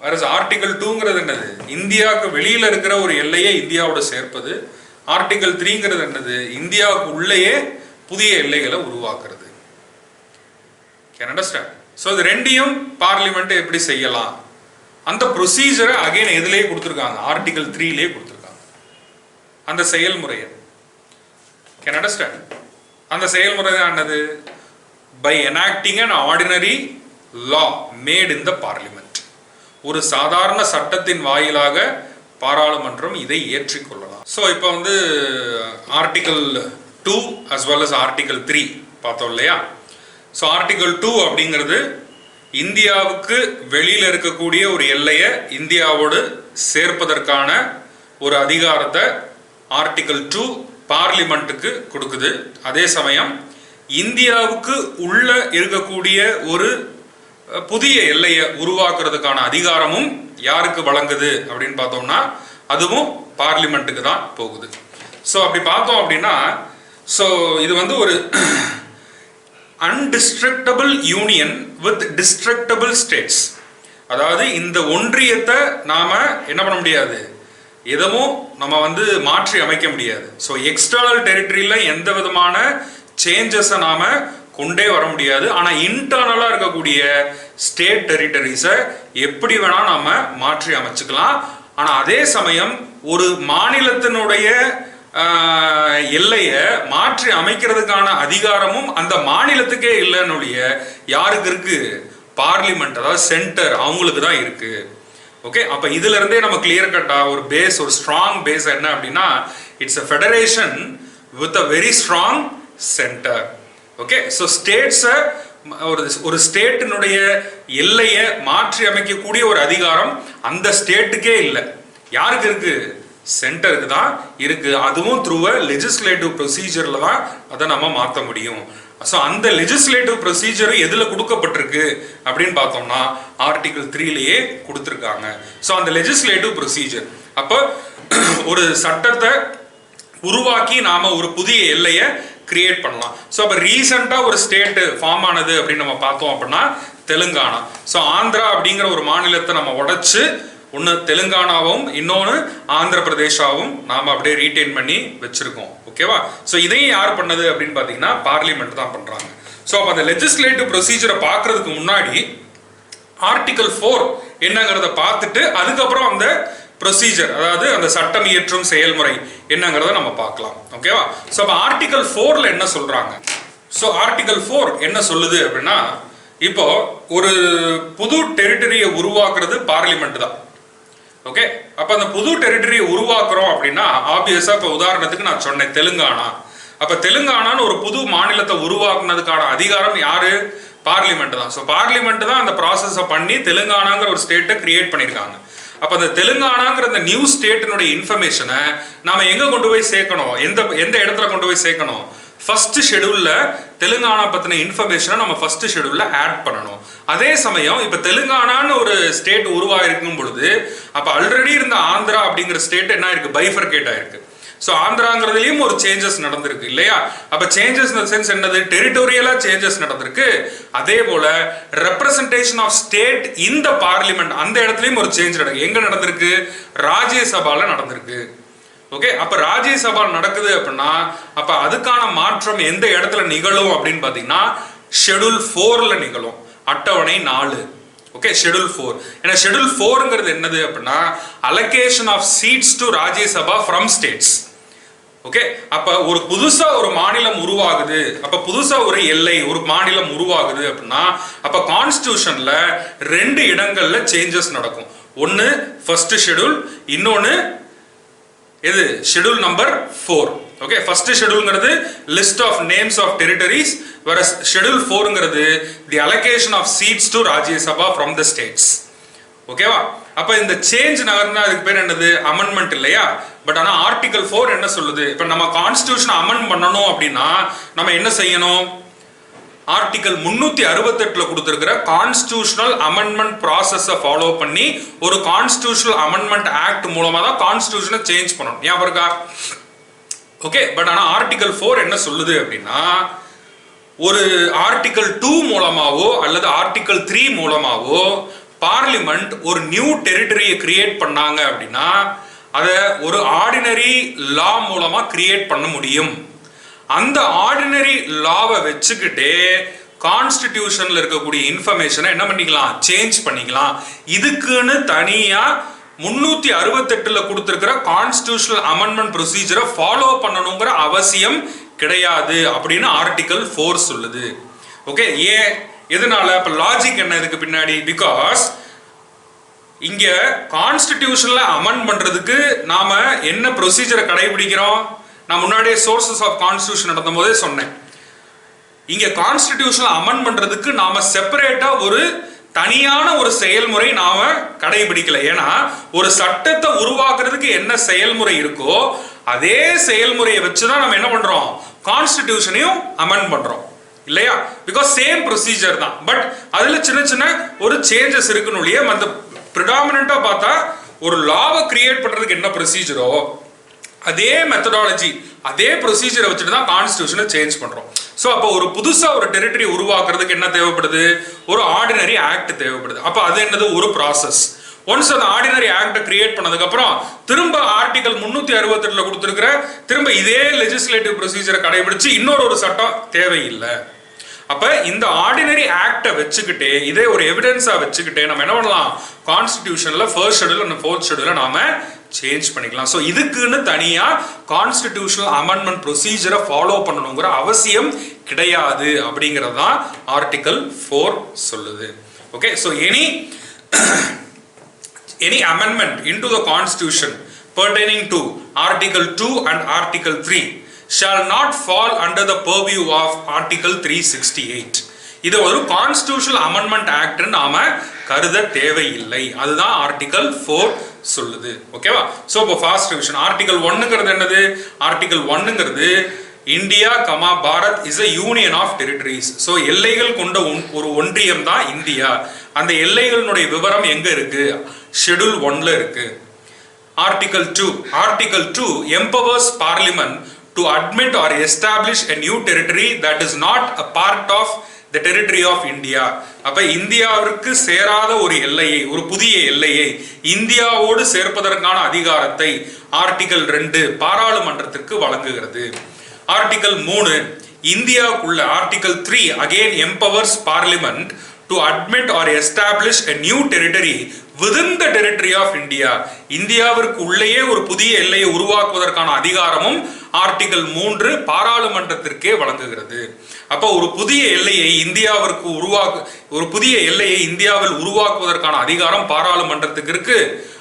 வேற ஆர்டிகல் 2ங்கிறது என்னது? இந்தியாவுக்கு வெளியில இருக்கிற ஒரு எல்லையை இந்தியாவோட சேர்ப்பது. ஆர்டிகல் 3ங்கிறது என்னது? இந்தியாவுக்கு உள்ளேயே புதிய எல்லைகளை உருவாக்குறது. Can understand? ஸோ இது ரெண்டையும் பார்லிமெண்ட் எப்படி செய்யலாம்? அந்த ப்ரொசீஜரை அகைன் எதுலேயே கொடுத்துருக்காங்க? ஆர்டிகல் 3லேயே கொடுத்துருக்காங்க அந்த செயல்முறையை. Can understand? அந்த செயல்முறை தான் என்னது? By enacting an ordinary law made in the parliament. ஒரு சாதாரண சட்டத்தின் வாயிலாக பாராளுமன்றம் இதை ஏற்றிக்கொள்ளலாம். ஸோ இப்போ வந்து article 2 as well as article 3 பார்த்தோம் இல்லையா? ஸோ ஆர்டிகல் 2 அப்படிங்கிறது இந்தியாவுக்கு வெளியில் இருக்கக்கூடிய ஒரு எல்லையை இந்தியாவோடு சேர்ப்பதற்கான ஒரு அதிகாரத்தை ஆர்டிகல் 2 பார்லிமெண்ட்டுக்கு கொடுக்குது. அதே சமயம் இந்தியாவுக்கு உள்ள இருக்கக்கூடிய ஒரு புதிய எல்லையை உருவாக்குறதுக்கான அதிகாரமும் யாருக்கு வழங்குது அப்படின்னு பார்த்தோம்னா அதுவும் பார்லிமெண்ட்டுக்கு தான் போகுது. ஸோ அப்படி பார்த்தோம் அப்படின்னா ஸோ இது வந்து ஒரு அன்டிஸ்ட்ரக்டபிள் யூனியன் வித் டிஸ்ட்ரக்டபிள் ஸ்டேட்ஸ். அதாவது இந்த ஒன்றியத்தை நாம என்ன பண்ண முடியாது, எதுவும் நம்ம வந்து மாற்றி அமைக்க முடியாது. ஸோ எக்ஸ்டர்னல் டெரிட்டரியில் எந்த விதமான சேஞ்சஸை நாம கொண்டே வர முடியாது. ஆனால் இன்டர்னலாக இருக்கக்கூடிய ஸ்டேட் டெரிட்டரிஸை எப்படி வேணால் நாம மாற்றி அமைச்சுக்கலாம். ஆனால் அதே சமயம் ஒரு மாநிலத்தினுடைய எல்லையை மாற்றி அமைக்கிறதுக்கான அதிகாரமும் அந்த மாநிலத்துக்கே இல்லைன்னு யாருக்கு இருக்கு? பார்லிமெண்ட், அதாவது சென்டர், அவங்களுக்கு தான் இருக்கு. ஓகே, அப்ப இதுல இருந்தே நம்ம கிளியர் கட்டா ஒரு பேஸ், ஒரு ஸ்ட்ராங் பேஸ் என்ன அப்படின்னா it's a federation with a very strong center. Okay, so ஸ்டேட்ஸை ஒரு ஸ்டேட்டினுடைய எல்லையை மாற்றி அமைக்கக்கூடிய ஒரு அதிகாரம் அந்த ஸ்டேட்டுக்கே இல்லை. யாருக்கு இருக்கு? சென்டருக்கு தான் இருக்கு. அதுவும் த்ரூ அ லெஜிஸ்லேட்டிவ் ப்ரொசீஜர்ல தான் அதை நம்ம மாற்ற முடியும். ஸோ அந்த லெஜிஸ்லேட்டிவ் ப்ரொசீஜர் எதில் கொடுக்கப்பட்டிருக்கு அப்படின்னு பார்த்தோம்னா ஆர்டிகல் 3லேயே கொடுத்துருக்காங்க. ஸோ அந்த லெஜிஸ்லேட்டிவ் ப்ரொசீஜர் அப்போ ஒரு சட்டத்தை உருவாக்கி நாம ஒரு புதிய எல்லையை கிரியேட் பண்ணலாம். ஸோ அப்போ ரீசெண்டாக ஒரு ஸ்டேட் ஃபார்ம் ஆனது அப்படின்னு நம்ம பார்த்தோம் அப்படின்னா தெலுங்கானா. ஸோ ஆந்திரா அப்படிங்கிற ஒரு மாநிலத்தை நம்ம உடைச்சு ஒன்று தெலுங்கானாவும் இன்னொன்று ஆந்திர பிரதேஷாவும் நாம் அப்படியே ரீட்டைன் பண்ணி வச்சிருக்கோம். ஓகேவா? ஸோ இதையும் யார் பண்ணது அப்படின்னு பார்த்தீங்கன்னா பார்லிமெண்ட் தான் பண்ணுறாங்க. ஸோ அப்போ அந்த லெஜிஸ்லேட்டிவ் ப்ரொசீஜரை பார்க்கறதுக்கு முன்னாடி ஆர்டிகல் 4 என்னங்கிறத பார்த்துட்டு அதுக்கப்புறம் அந்த ப்ரொசீஜர், அதாவது அந்த சட்டம் இயற்றும் செயல்முறை என்னங்கிறத நம்ம பார்க்கலாம். ஓகேவா? ஸோ அப்போ ஆர்டிகல் 4ல என்ன சொல்றாங்க? ஸோ ஆர்டிகல் 4 என்ன சொல்லுது அப்படின்னா, இப்போ ஒரு புது டெரிட்டரியை உருவாக்குறது பார்லிமெண்ட் தான். ஓகே, அப்போ அந்த புது டெரிட்டரியை உருவாக்குறோம் அப்படின்னா ஆப்வியஸா இப்போ உதாரணத்துக்கு நான் சொன்னேன் தெலுங்கானா. அப்போ தெலுங்கானான்னு ஒரு புது மாநிலத்தை உருவாக்குனதுக்கான அதிகாரம் யாரு? பார்லிமெண்ட் தான். ஸோ பார்லிமெண்ட் தான் அந்த ப்ராசஸை பண்ணி தெலுங்கானாங்கிற ஒரு ஸ்டேட்டை கிரியேட் பண்ணியிருக்காங்க. அப்போ அந்த தெலுங்கானாங்கிற அந்த நியூ ஸ்டேட்டினுடைய இன்ஃபர்மேஷனை நாம எங்க கொண்டு போய் சேர்க்கணும்? எந்த இடத்துல கொண்டு போய் சேர்க்கணும்? ஃபர்ஸ்ட் ஷெடியூல்ல தெலுங்கானா பத்தின இன்ஃபர்மேஷனை நம்ம ஃபர்ஸ்ட் ஷெடியூல்ல ஆட் பண்ணணும். அதே சமயம் இப்ப தெலுங்கானான்னு ஒரு ஸ்டேட் உருவாயிருக்கும் பொழுது அப்ப ஆல்ரெடி இருந்த ஆந்திரா அப்படிங்கிற ஸ்டேட் என்ன இருக்கு? பைஃபர்கேட் ஆயிருக்கு. ஸோ ஆந்திராங்கிறதுலையும் ஒரு சேஞ்சஸ் நடந்திருக்கு இல்லையா? அப்ப சேஞ்சஸ் இந்த சென்ஸ் என்னது? டெரிட்டோரியலா சேஞ்சஸ் நடந்திருக்கு. அதே போல ரெப்ரசன்டேஷன் ஆஃப் ஸ்டேட் இந்த பார்லிமெண்ட் அந்த இடத்துலயும் ஒரு சேஞ்ச் நடக்கு. எங்க நடந்திருக்கு? ராஜ்யசபால நடந்திருக்கு. ஓகே, அப்ப ராஜ்யசபா நடக்குது அப்படின்னா அப்ப அதுக்கான மாற்றம் எந்த இடத்துல நிகழும் அப்படின்னு பாத்தீங்கன்னா ஷெட்யூல் 4ல நிகழும். அட்டவணை 4. Okay, schedule 4. ஏன்னா ஷெட்யூல் 4ங்கிறது என்னது அப்படின்னா allocation of seats to Rajya Sabha from states. Okay, அப்ப ஒரு புதுசா ஒரு மாநிலம் உருவாகுது, அப்ப புதுசா ஒரு எல்லை ஒரு மாநிலம் உருவாகுது அப்படின்னா அப்ப கான்ஸ்டிடியூஷன்ல 2 இடங்கள்ல சேஞ்சஸ் நடக்கும். ஒன்னு ஃபர்ஸ்ட் ஷெட்யூல், இன்னொன்னு எது? Schedule number 4. ஓகே, ஃபர்ஸ்ட் ஷெட்யூல்ங்கிறது list of names of territories, whereas schedule 4ங்கிறது the allocation of seats to Rajya Sabha from the states. ஓகேவா? அப்ப இந்த சேஞ்ச் நகர்னா அதுக்கு பேர் என்னது? அமெண்ட்மெண்ட் இல்லையா? பட் ஆனா ஆர்டிகல் 4 என்ன சொல்லுது? இப்ப நம்ம கான்ஸ்டிடியூஷன் அமெண்ட் பண்ணணும் அப்படின்னா நம்ம என்ன செய்யணும்? ஆர்டிகல் 368ல கொடுத்திருக்கிற கான்ஸ்டிடியூஷனல் அமெண்ட்மெண்ட் ப்ராசஸை ஃபாலோ பண்ணி ஒரு கான்ஸ்டிடியூஷனல் அமெண்ட்மெண்ட் ஆக்ட் மூலமா தான் கான்ஸ்டிடியூஷனை சேஞ்ச் பண்ணணும். ஞாபகம் இருக்கா? ஓகே, பட் ஆனா ஆர்டிகல் 4 என்ன சொல்லுது அப்படின்னா ஒரு ஆர்டிகல் 2 மூலமாவோ அல்லது ஆர்டிகல் 3 மூலமாவோ பார்லிமெண்ட் ஒரு நியூ டெரிட்டரியை கிரியேட் பண்ணாங்க அப்படின்னா அதை ஒரு ஆர்டினரி லா மூலமா கிரியேட் பண்ண முடியும். அந்த ஆர்டினரி லாவை வச்சுக்கிட்டே கான்ஸ்டிடியூஷன்ல இருக்கக்கூடிய இன்ஃபர்மேஷனை என்ன பண்ணிக்கலாம்? சேஞ்ச் பண்ணிக்கலாம். இதுக்குன்னு தனியா 368ல கொடுத்திருக்கிற கான்ஸ்டிடியூஷனல் அமெண்ட்மெண்ட் ப்ரொசீஜரை ஃபாலோ பண்ணணுங்கிற அவசியம் கிடையாது அப்படின்னு ஆர்டிகல் 4 சொல்லுது. ஓகே, ஏன்? எதனால? அப்ப லாஜிக் என்ன இதுக்கு பின்னாடி? பிகாஸ் இங்க கான்ஸ்டிடியூஷன்ல அமெண்ட் பண்றதுக்கு நாம என்ன ப்ரொசீஜரை கடைபிடிக்கிறோம்? நான் முன்னாடியே சோர்சஸ் ஆஃப் கான்ஸ்டிடியூஷன் நடத்தும் போதே சொன்னேன். இங்க கான்ஸ்டிடியூஷன் அமெண்ட் பண்றதுக்கு நாம செப்பரேட்டா ஒரு தனியான ஒரு செயல்முறை நாம கடைபிடிக்கல. ஏன்னா ஒரு சட்டத்தை உருவாக்குறதுக்கு என்ன செயல்முறை இருக்கோ அதே செயல்முறையை வச்சுதான் நம்ம என்ன பண்றோம்? கான்ஸ்டிடியூஷனையும் அமெண்ட் பண்றோம் இல்லையா? பிகாஸ் சேம் ப்ரொசீஜர் தான். பட் அதுல சின்ன சின்ன ஒரு சேஞ்சஸ் இருக்குன்னு இல்லையா? மற்ற ப்ரிடாமினண்டா பார்த்தா ஒரு லாவை கிரியேட் பண்றதுக்கு என்ன ப்ரொசீஜரோ அதே மெத்தடாலஜி அதே ப்ரொசீஜரை வச்சுட்டு தான் கான்ஸ்டிடியூஷனை சேஞ்ச் பண்றோம். ஸோ அப்போ ஒரு புதுசா ஒரு டெரிட்டரி உருவாக்குறதுக்கு என்ன தேவைப்படுது? ஒரு ஆர்டினரி ஆக்ட் தேவைப்படுது. அப்போ அது என்னது? ஒரு ப்ராசஸ். ஒன்ஸ் அந்த ஆர்டினரி ஆக்டை கிரியேட் பண்ணதுக்கு அப்புறம் திரும்ப ஆர்டிகல் 368ல கொடுத்திருக்கிற திரும்ப இதே லெஜிஸ்லேட்டிவ் ப்ரொசீஜரை கடைபிடிச்சு இன்னொரு ஒரு சட்டம் தேவையில்லை. அப்ப இந்த ஆர்டினரி ஆக்டை வச்சுக்கிட்டே இதே ஒரு எவிடன்ஸா வச்சுக்கிட்டே நம்ம என்ன பண்ணலாம்? கான்ஸ்டிடியூஷன்ல ஃபர்ஸ்ட் ஷெட்யூல் அண்ட் ஃபோர்த் ஷெட்யூல நாம சேஞ்ச் பண்ணிக்கலாம். ஸோ இதுக்குன்னு தனியா கான்ஸ்டிடியூஷனல் அமெண்ட்மெண்ட் ப்ரொசீஜரை ஃபாலோ பண்ணணுங்கிற அவசியம் கிடையாது அப்படிங்கிறது தான் ஆர்டிகல் 4 சொல்லுது. Okay, so any amendment into the constitution pertaining to article 2 and article 3 shall not fall under the purview of article 368. இது ஒரு கான்ஸ்டிடியூஷனல் அமெண்ட்மெண்ட் ஆக்ட் நாம கருத தேவையில்லை. அதுதான் ஆர்டிகல் 4 சொல்லுது. ஓகேவா? சோ இப்போ ஃபாஸ்ட் ரிவிஷன். ஆர்டிகல் 1ங்கிறது என்னது? ஆர்டிகல் 1ங்கிறது India comma Bharat is a union of territories. So எல்லைகள் கொண்ட ஒரு ஒன்றியம் தான் இந்தியா. அந்த எல்லைகளினுடைய விவரம் எங்க இருக்கு? ஷெட்யூல் 1ல இருக்கு. Article 2. Article 2 empowers Parliament to admit or establish a new territory that is not a part of the territory of India. அப்ப இந்தியாவிற்கு சேராத ஒரு எல்லையை, ஒரு புதிய எல்லையை இந்தியாவோடு சேர்ப்பதற்கான அதிகாரத்தை ஆர்டிகல் 2 பாராளுமன்றத்திற்கு வழங்குகிறது. ஆர்டிகல் 3 இந்தியாவுக்குள்ள article 3 again empowers Parliament to admit or establish a new territory within the territory of India. இந்தியாவிற்கு உள்ளேயே ஒரு புதிய எல்லையை உருவாக்குவதற்கான அதிகாரமும் ஆர்டிகல் 3 பாராளுமன்றத்திற்கே வழங்குகிறது. அப்போ ஒரு புதிய எல்லையை இந்தியாவில் உருவாக்குவதற்கான அதிகாரம் பாராளுமன்றத்துக்கு இருக்கு.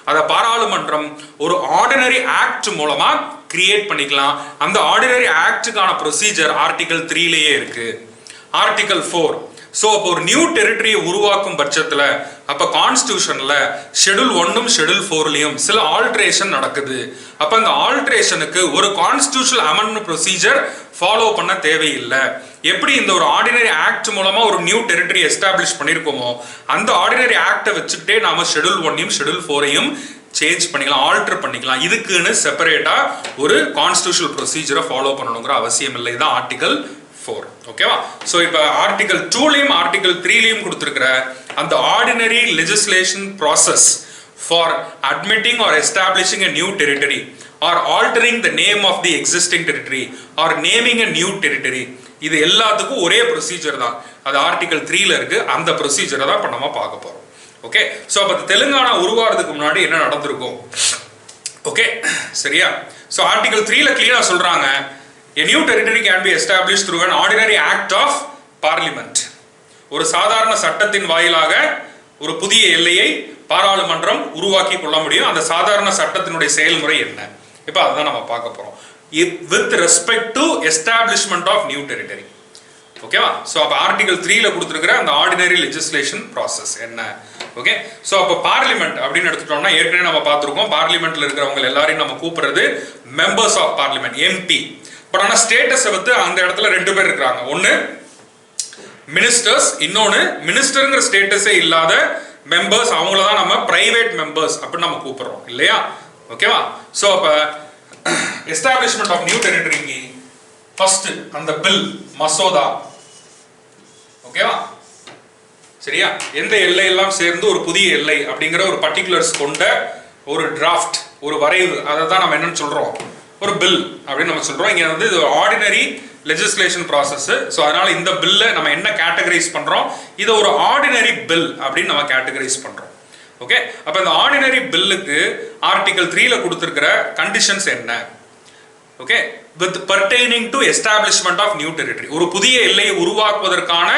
அத பாராளுமன்றம் ஒரு ஆர்டினரி ஆக்ட் மூலமா கிரியேட் பண்ணிக்கலாம். அந்த ஆர்டினரி ஆக்டுக்கான ப்ரொசீஜர் ஆர்டிகல் 3லயே இருக்கு. ஆர்டிகல் 4 ஸோ அப்போ ஒரு நியூ டெரிட்டரியை உருவாக்கும் பட்சத்தில் அப்போ கான்ஸ்டியூஷனில் ஷெடியூல் 1ம் ஷெடியூல் 4லையும் சில ஆல்ட்ரேஷன் நடக்குது. அப்போ அந்த ஆல்ட்ரேஷனுக்கு ஒரு கான்ஸ்டியூஷனல் அமெண்ட்மெண்ட் ப்ரொசீஜர் ஃபாலோ பண்ண தேவையில்லை. எப்படி இந்த ஒரு ஆர்டினரி ஆக்ட் மூலமா ஒரு நியூ டெரிட்டரி எஸ்டாப்ளிஷ் பண்ணியிருக்கோமோ அந்த ஆர்டினரி ஆக்டை வச்சுக்கிட்டே நாம ஷெடியூல் 1யும் ஷெடியூல் 4யும் சேஞ்ச் பண்ணிக்கலாம், ஆல்டர் பண்ணிக்கலாம். இதுக்குன்னு செப்பரேட்டா ஒரு கான்ஸ்டியூஷனல் ப்ரொசீஜரை ஃபாலோ பண்ணணுங்கிற அவசியம் இல்லை. இதுதான் ஆர்டிகல் 4. ஓகேவா? ஸோ இப்போ ஆர்டிகல் 2லையும் ஆர்டிகல் 3லையும் கொடுத்துருக்கிற அந்த ordinary legislation process for admitting or establishing a new territory or altering the name of the existing territory or naming a new territory, இது எல்லாத்துக்கும் ஒரே ப்ரொசீஜர் தான். அது ஆர்டிகல் 3ல இருக்கு. அந்த ப்ரொசீஜரை தான் இப்போ நம்ம பார்க்க போறோம். ஓகே, ஸோ அப்போ தெலுங்கானா உருவாகிறதுக்கு முன்னாடி என்ன நடந்திருக்கும்? ஓகே, சரியா? ஸோ ஆர்டிகல் 3ல கிளியரா சொல்றாங்க, a new territory can be established through an ordinary act of parliament. ஒரு சாதாரண சட்டத்தின் வாயிலாக ஒரு புதிய எல்லையை பாராளுமன்றம் உருவாக்கி கொள்ள முடியும். அந்த சாதாரண சட்டத்தினுடைய செயல்முறை என்ன? இப்போ அதுதான் நம்ம பார்க்க போறோம். with respect to establishment of new territory. ஓகேவா? ஸோ அப்போ ஆர்டிகல் 3ல கொடுத்துருக்கிற அந்த ஆர்டினரி லெஜிஸ்லேஷன் ப்ராசஸ் என்ன? ஓகே, ஸோ அப்போ பார்லிமெண்ட் அப்படின்னு எடுத்துட்டோம்னா ஏற்கனவே நம்ம பார்த்துருக்கோம். பார்லிமெண்ட்ல இருக்கிறவங்க எல்லாரையும் நம்ம கூப்பிடுறது members of parliament, MP. But ஆனால் ஸ்டேட்டஸை வந்து அந்த இடத்துல 2 பேர் இருக்கிறாங்க. ஒன்று மினிஸ்டர்ஸ், இன்னொன்று மினிஸ்டருங்கிற ஸ்டேட்டஸே இல்லாத மெம்பர்ஸ். அவங்கள தான் நம்ம பிரைவேட் மெம்பர்ஸ் அப்படின்னு நம்ம கூப்பிடுறோம் இல்லையா? ஓகேவா? ஸோ அப்போ எஸ்டாப்ளிஷ்மெண்ட் ஆஃப் நியூ டெரிட்டரிக்கு ஃபர்ஸ்ட் அந்த பில் மசோதா. ஓகேவா? சரியா? எந்த எல்லையெல்லாம் சேர்ந்து ஒரு புதிய எல்லை அப்படிங்கிற ஒரு பர்டிகுலர்ஸ் கொண்ட ஒரு டிராஃப்ட், ஒரு வரைவு, அதை தான் நம்ம என்னன்னு சொல்றோம், ஒரு பில் அப்படின்னு நம்ம சொல்றோம். இங்க வந்து இது ஆர்டினரி லெஜிஸ்லேஷன் ப்ராசஸ். ஸோ அதனால இந்த பில்லை நம்ம என்ன கேட்டகரைஸ் பண்றோம், இதை ஒரு ஆர்டினரி பில் அப்படின்னு நம்ம கேட்டகரைஸ் பண்றோம். ஓகே, அப்ப இந்த ஆர்டினரி பில்லுக்கு ஆர்டிகல் 3ல கொடுத்திருக்கிற கண்டிஷன்ஸ் என்ன? Okay, with pertaining to establishment of new territory, ஒரு புதிய எல்லையை உருவாக்குவதற்கான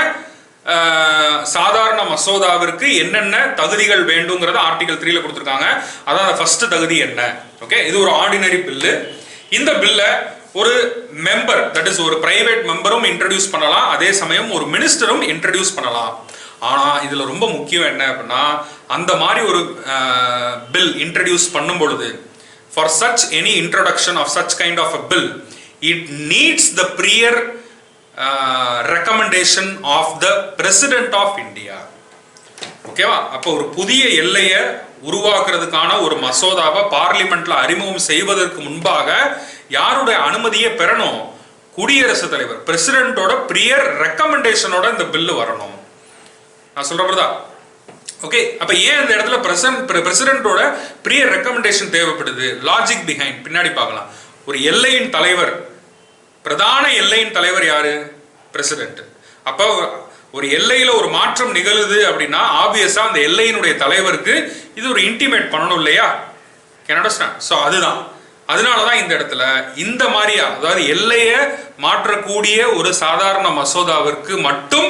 சாதாரண மசோதாவிற்கு என்னென்ன தகுதிகள் வேண்டும்ங்கிறத ஆர்டிகல் 3ல கொடுத்திருக்காங்க. அதான் ஃபர்ஸ்ட் தகுதி என்ன? ஓகே, இது ஒரு ஆர்டினரி பில்லு. இந்த பில்ல ஒரு மெம்பர், தட் இஸ் ஒரு பிரைவேட் மெம்பரும் இன்ட்ரடியூஸ் பண்ணலாம், அதே சமயம் ஒரு மினிஸ்டரும் இன்ட்ரடியூஸ் பண்ணலாம். ஆனா இதுல ரொம்ப முக்கியம் என்ன அப்படின்னா, அந்த மாதிரி ஒரு பில் இன்ட்ரடியூஸ் பண்ணும் பொழுது for such any introduction of such kind of a bill, it needs the prior recommendation of the President of India. ஓகேவா? அப்போ ஒரு புதிய எல்லையை உருவாக்குறதுக்கான ஒரு மசோதாவை பார்லிமெண்ட்ல அறிமுகம் செய்வதற்கு முன்பாக யாருடைய அனுமதியை பெறணும்? குடியரசுத் தலைவர், பிரசிடென்ட்டோட பிரியர் ரெக்கமெண்டேஷனோட இந்த பில்லு வரணும். நான் சொல்றதா? ஓகே, அப்ப ஏன் இந்த இடத்துல பிரசிடென்ட்டோட பிரியர் ரெக்கமெண்டேஷன் தேவைப்படுது? லாஜிக் பிஹைண்ட் பின்னாடி பார்க்கலாம். ஒரு எல்லையின் தலைவர், பிரதான எல்லையின் தலைவர் யாரு? பிரசிடென்ட். அப்போ ஒரு எல்லையில ஒரு மாற்றம் நிகழுது அப்படின்னா ஆப்வியஸா அந்த எல்லையினுடைய தலைவருக்கு இது ஒரு இன்டிமேட் பண்ணணும் இல்லையா? Can understand? ஸோ அதுதான், அதனாலதான் இந்த இடத்துல இந்த மாதிரியா, அதாவது எல்லையை மாற்றக்கூடிய ஒரு சாதாரண மசோதாவிற்கு மட்டும்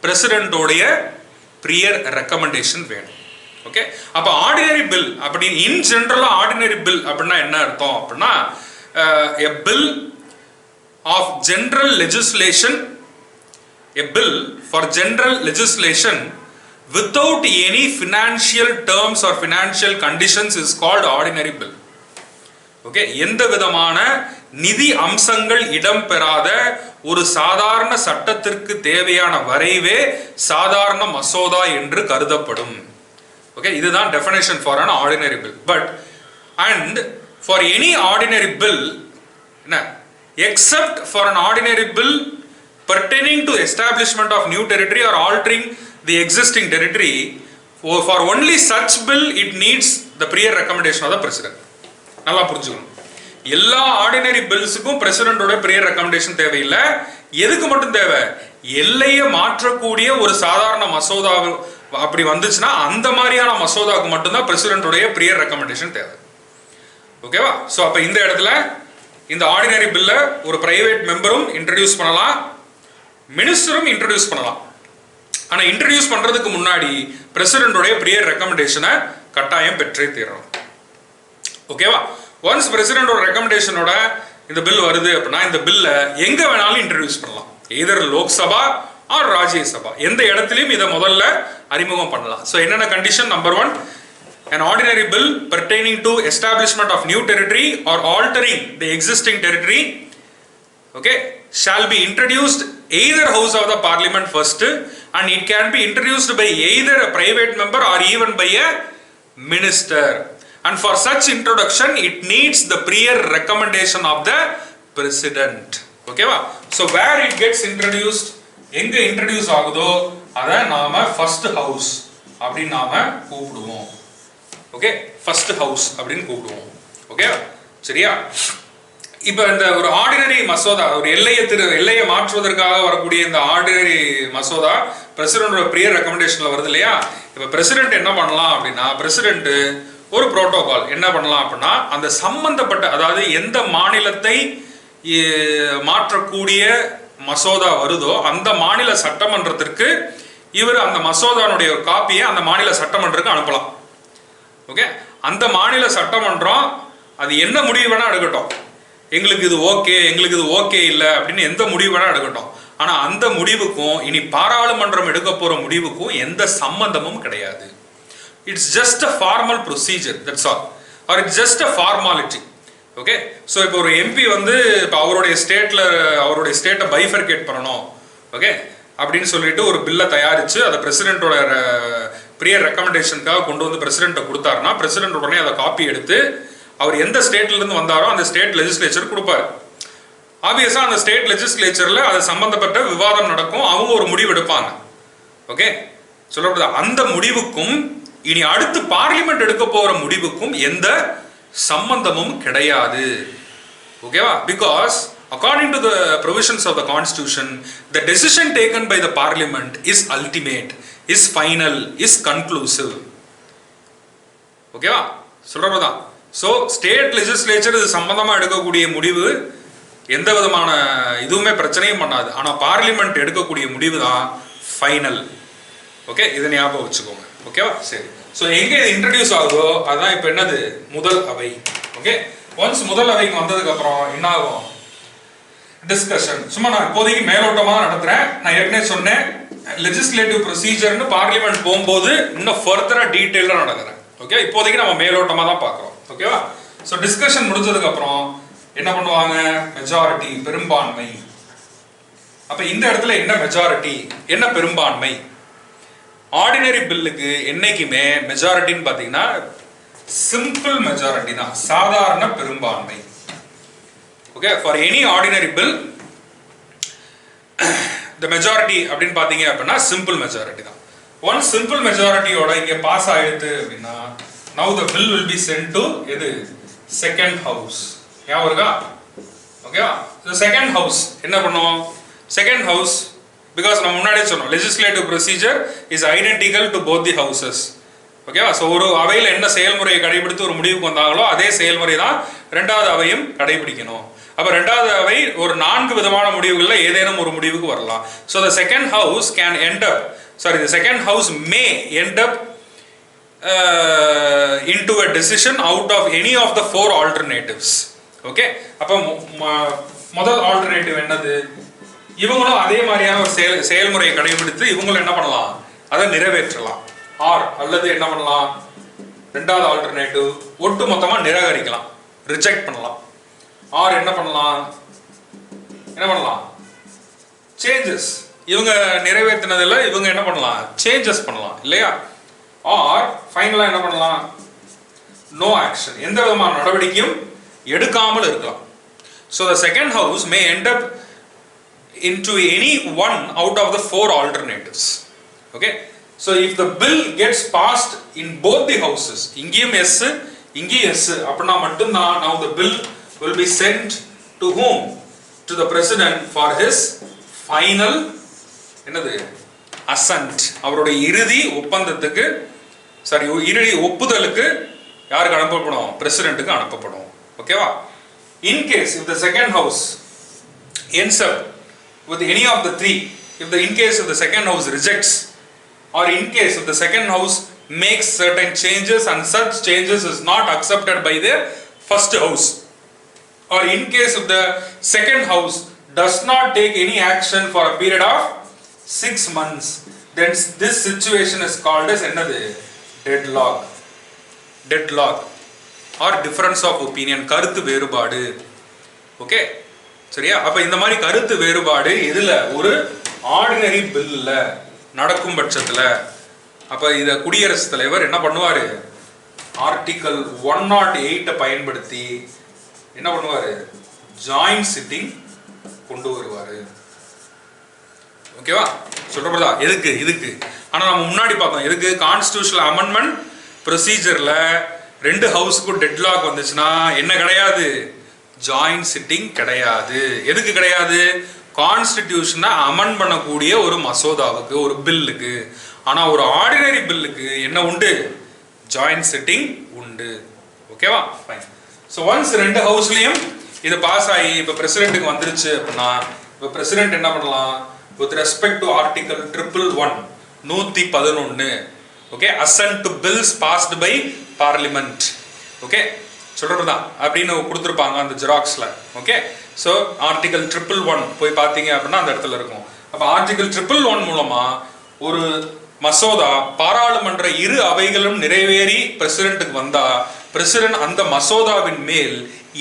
பிரசிடென்ட்டோடைய பிரியர் ரெக்கமெண்டேஷன் வேணும். ஓகே, அப்ப ஆர்டினரி பில் அப்படி இன் ஜெனரலா ஆர்டினரி பில் அப்படின்னா என்ன அர்த்தம் அப்படின்னா, a bill of general legislation, a bill for general legislation without any financial terms or financial conditions is called ordinary bill. Okay, எந்த விதமான நிதி அம்சங்கள் இடம்பெறாத ஒரு சாதாரண சட்டத்திற்கு தேவையான வரைவே சாதாரண மசோதா என்று கருதப்படும். ஓகே, இதுதான் definition for an ordinary bill. But and for any ordinary bill except for an ordinary bill pertaining to establishment of new territory or altering the existing territory, for only such bill it needs the prior recommendation of the president. நல்லா புரிஞ்சுக்கணும். எல்லா ordinary பில்ஸுக்கும் பிரசிடென்ட்டோட பிரியர் recommendation தேவையில்லை. எதுக்கு மட்டும் தேவை? எல்லையை மாற்றக்கூடிய ஒரு சாதாரண மசோதா அப்படி வந்துச்சுன்னா அந்த மாதிரியான மசோதாவுக்கு மட்டும்தான் பிரசிடென்ட்டோடைய பிரியர் ரெக்கமெண்டேஷன் தேவை. ஓகேவா? ஸோ அப்போ இந்த இடத்துல இந்த ஆர்டினரி பில்லை ஒரு பிரைவேட் மெம்பரும் இன்ட்ரடியூஸ் பண்ணலாம், மினிஸ்டரும் இன்ட்ரடியூஸ் பண்ணலாம். ஆனால் இன்ட்ரடியூஸ் பண்ணுறதுக்கு முன்னாடி பிரசிடென்ட்டோடைய பிரியர் ரெக்கமெண்டேஷனை கட்டாயம் பெற்றே தீரணும். ஓகேவா? ஒன்ஸ் பிரசிடென்ட்டோட ரெக்கமெண்டேஷனோட இந்த பில் வருது அப்படின்னா இந்த பில்லை எங்கே வேணாலும் இன்ட்ரடியூஸ் பண்ணலாம். எதர் லோக்சபா ஆர் ராஜ்யசபா, எந்த இடத்துலையும் இதை முதல்ல அறிமுகம் பண்ணலாம். ஸோ என்னென்ன condition? Number 1, an ordinary bill pertaining to establishment of new territory or altering the existing territory, okay, shall be introduced either house of the parliament first, and it can be introduced by either a private member or even by a minister, and for such introduction it needs the prior recommendation of the president. Okay va? So where it gets introduced, எங்க introduce ஆகுதோ அதை நாம first house அப்படின்னு நாம கூப்பிடுவோம். Okay, first house அப்படின்னு கூப்பிடுவோம். Okay, சரியா? இப்போ இந்த ஒரு ஆர்டினரி மசோதா, ஒரு எல்லையை மாற்றுவதற்காக வரக்கூடிய இந்த ஆர்டினரி மசோதா பிரசிடென்டோட பிரியர் ரெக்கமெண்டேஷன்ல வருது இல்லையா? இப்போ பிரசிடென்ட் என்ன பண்ணலாம் அப்படின்னா, பிரசிடென்ட் ஒரு புரோட்டோகால் என்ன பண்ணலாம் அப்படின்னா, அந்த சம்பந்தப்பட்ட, அதாவது எந்த மாநிலத்தை மாற்றக்கூடிய மசோதா வருதோ அந்த மாநில சட்டமன்றத்திற்கு இவர் அந்த மசோதானுடைய ஒரு காப்பியை அந்த மாநில சட்டமன்றத்துக்கு அனுப்பலாம். ஓகே, அந்த மாநில சட்டமன்றம் அது என்ன முடிவு வேணா எடுக்கட்டும், எங்களுக்கு இது ஓகே, எங்களுக்கு இது ஓகே இல்லை அப்படின்னு எந்த முடிவு வேணா எடுக்கட்டும். ஆனால் அந்த முடிவுக்கும் இனி பாராளுமன்றம் எடுக்க போகிற முடிவுக்கும் எந்த சம்பந்தமும் கிடையாது. It's just a formal procedure, that's all, or it's just a formality. Okay, so இப்போ ஒரு எம்பி வந்து இப்போ அவருடைய ஸ்டேட்டை பைஃபர்கேட் பண்ணணும், ஓகே அப்படின்னு சொல்லிட்டு ஒரு பில்லை தயாரித்து அதை பிரசிடென்ட்டோட பிரியர் ரெக்கமெண்டேஷனுக்காக கொண்டு வந்து பிரசிடென்ட்டை கொடுத்தாருன்னா பிரசிடென்ட் உடனே அதை காப்பி எடுத்து அவர் எந்த ஸ்டேட்லேருந்து வந்தாரோ அந்த ஸ்டேட் லெஜிஸ்லேச்சர் கொடுப்பாரு. ஆப்வியஸாக அந்த ஸ்டேட் லெஜிஸ்லேச்சரில் அது சம்பந்தப்பட்ட விவாதம் நடக்கும், அவங்க ஒரு முடிவு எடுப்பாங்க. ஓகே, சொல்லப்படுது அந்த முடிவுக்கும் இனி அடுத்து பார்லிமெண்ட் எடுக்க போகிற முடிவுக்கும் எந்த சம்பந்தமும் கிடையாது. ஓகேவா? Because according to the provisions of the constitution, the decision taken by the parliament is ultimate, is final, is conclusive. ஓகேவா? சொல்றதுதான். ஸோ ஸ்டேட் லெஜிஸ்லேச்சர் இது சம்பந்தமாக எடுக்கக்கூடிய முடிவு எந்த விதமான இதுவுமே பிரச்சனையும் பண்ணாது. ஆனால் பார்லிமெண்ட் எடுக்கக்கூடிய முடிவு தான் ஃபைனல். ஓகே, இதை ஞாபகம் வச்சுக்கோங்க. ஓகேவா? சரி. ஸோ எங்கே இது இன்ட்ரடியூஸ் ஆகுதோ அதுதான் இப்போ என்னது? முதல் அவை. ஓகே, ஒன்ஸ் முதல் அவைக்கு வந்ததுக்கு அப்புறம் என்ன ஆகும்? டிஸ்கஷன். சும்மா நான் இப்போதைக்கு மேலோட்டமாக தான் நடத்துறேன். நான் ஏற்கனவே சொன்னேன், லெஜிஸ்லேட்டிவ் ப்ரொசீஜர்னு பார்லிமெண்ட் போகும்போது இன்னும் ஃபர்தராக டீட்டெயிலாக நடக்கிறேன். ஓகே, இப்போதைக்கு நம்ம மேலோட்டமாக தான் பார்க்குறோம். ஓகேவா? ஸோ டிஸ்கஷன் முடிஞ்சதுக்கு அப்புறம் என்ன பண்ணுவாங்க? மெஜாரிட்டி, பெரும்பான்மை. அப்போ இந்த இடத்துல என்ன மெஜாரிட்டி, என்ன பெரும்பான்மை? ஆர்டினரி பில்லுக்கு என்னைக்குமே மெஜாரிட்டின்னு பார்த்தீங்கன்னா சிம்பிள் மெஜாரிட்டி தான், சாதாரண பெரும்பான்மை. Okay, for any ordinary bill the majority அப்படின்னு பார்த்தீங்க அப்படின்னா சிம்பிள் மெஜாரிட்டி தான். ஒன் சிம்பிள் மெஜாரிட்டியோட இங்கே பாஸ் ஆயிடுது அப்படின்னா now the bill will be sent to எது? Second house. ஞாபகம் இருக்கா? ஓகேவா? செகண்ட் ஹவுஸ் என்ன பண்ணுவோம்? செகண்ட் ஹவுஸ், பிகாஸ் நம்ம முன்னாடியே சொன்னோம், legislative procedure is identical to both the houses. ஓகேவா? ஸோ ஒரு அவையில் என்ன செயல்முறையை கடைபிடித்து ஒரு முடிவுக்கு வந்தாங்களோ அதே செயல்முறை தான் ரெண்டாவது அவையும் கடைபிடிக்கணும். அப்போ ரெண்டாவது அவை ஒரு 4 விதமான முடிவுகளில் ஏதேனும் ஒரு முடிவுக்கு வரலாம். So the second house can end up, sorry, the second house May end up into a decision out of any of the 4 alternatives. Okay, அப்போ முதல் ஆல்டர்னேட்டிவ் என்னது? இவங்களும் அதே மாதிரியான ஒரு செயல்முறையை கடைபிடித்து இவங்களும் என்ன பண்ணலாம்? அதை நிறைவேற்றலாம். ஆர் அல்லது என்ன பண்ணலாம்? ரெண்டாவது ஆல்டர்னேட்டிவ் ஒட்டு மொத்தமாக நிராகரிக்கலாம், ரிஜெக்ட் பண்ணலாம். ஆர் என்ன பண்ணலாம்? சேஞ்சஸ், இவங்க நிறைவேற்றினதில் இவங்க என்ன பண்ணலாம்? சேஞ்சஸ் பண்ணலாம் இல்லையா? ஆர் ஃபைனலாக என்ன பண்ணலாம்? no action. எந்த விதமான நடவடிக்கையும் எடுக்காமல் இருக்கலாம். So the second house may end up into any one out of the 4 alternatives. Okay, so if the bill gets passed in both the houses, இங்கேயும் yes இங்கேயும் yes அப்படினா மட்டும் தான் now the bill will be sent to whom? To the president for his final என்னது assent, அவருடைய இறுதி ஒப்பந்தத்துக்கு இறுதி ஒப்புதலுக்கு யாருக்கு அனுப்பப்படும்? பிரசிடென்ட்டுக்கு அனுப்பப்படும். ஓகேவா? In case if the second house ends up with any of the 3, in case if the second house rejects, or in case if the second house makes certain changes and such changes is not accepted by the first house, or in case if the second house does not take any action for a period of 6 months, then this situation is called as another deadlock or difference of opinion, கருத்து வேறுபாடு. Okay, சரியா? அப்ப இந்த மாதிரி கருத்து வேறுபாடு எதுல? ஒரு ஆர்டினரி பில்ல நடக்கும் பட்சத்துல அப்ப இத குடியரசுத் தலைவர் என்ன பண்ணுவாரு? ஆர்டிகல் 108 பயன்படுத்தி என்ன பண்ணுவாரு? ஜாயிண்ட் சிட்டிங் கொண்டு வருவாரு. ஓகேவா? சொல்றதா இதுக்கு ஆனா நம்ம முன்னாடி பார்த்தோம் எதுக்கு? கான்ஸ்டிடியூஷனல் அமெண்ட்மெண்ட் ப்ரொசீஜர்ல 2 ஹவுஸ்க்கு டெட்லாக் வந்துச்சுன்னா என்ன கிடையாது? ஜாயிண்ட் சிட்டிங் கிடையாது. எதுக்கு கிடையாது? கான்ஸ்டிடியூஷனை அமெண்ட் பண்ணக்கூடிய ஒரு மசோதாவுக்கு, ஒரு பில்லுக்கு. ஆனா ஒரு ஆர்டினரி பில்லுக்கு என்ன உண்டு? ஜாயிண்ட் சிட்டிங் உண்டு. ஓகேவா? ஃபைன். ஸோ ஒன்ஸ் 2 ஹவுஸ்லயும் இது பாஸ் ஆகி இப்போ பிரசிடென்ட்டுக்கு வந்துருச்சு அப்படின்னா இப்போ பிரசிடென்ட் என்ன பண்ணலாம்? With respect to article 111 okay, assent to bills passed by parliament. Okay, சொல்றதா அப்படின்னு கொடுத்துருப்பாங்க அந்த ஜெராக்ஸ்ல. ஓகே, ஸோ ஆர்டிகல் 111 போய் பார்த்தீங்க அப்படின்னா அந்த இடத்துல இருக்கும். அப்போ ஆர்டிகல் 111 மூலமா ஒரு மசோதா பாராளுமன்ற 2 அவைகளும் நிறைவேறி பிரசிடென்ட்டுக்கு வந்தா பிரசிடென்ட் அந்த மசோதாவின் மேல்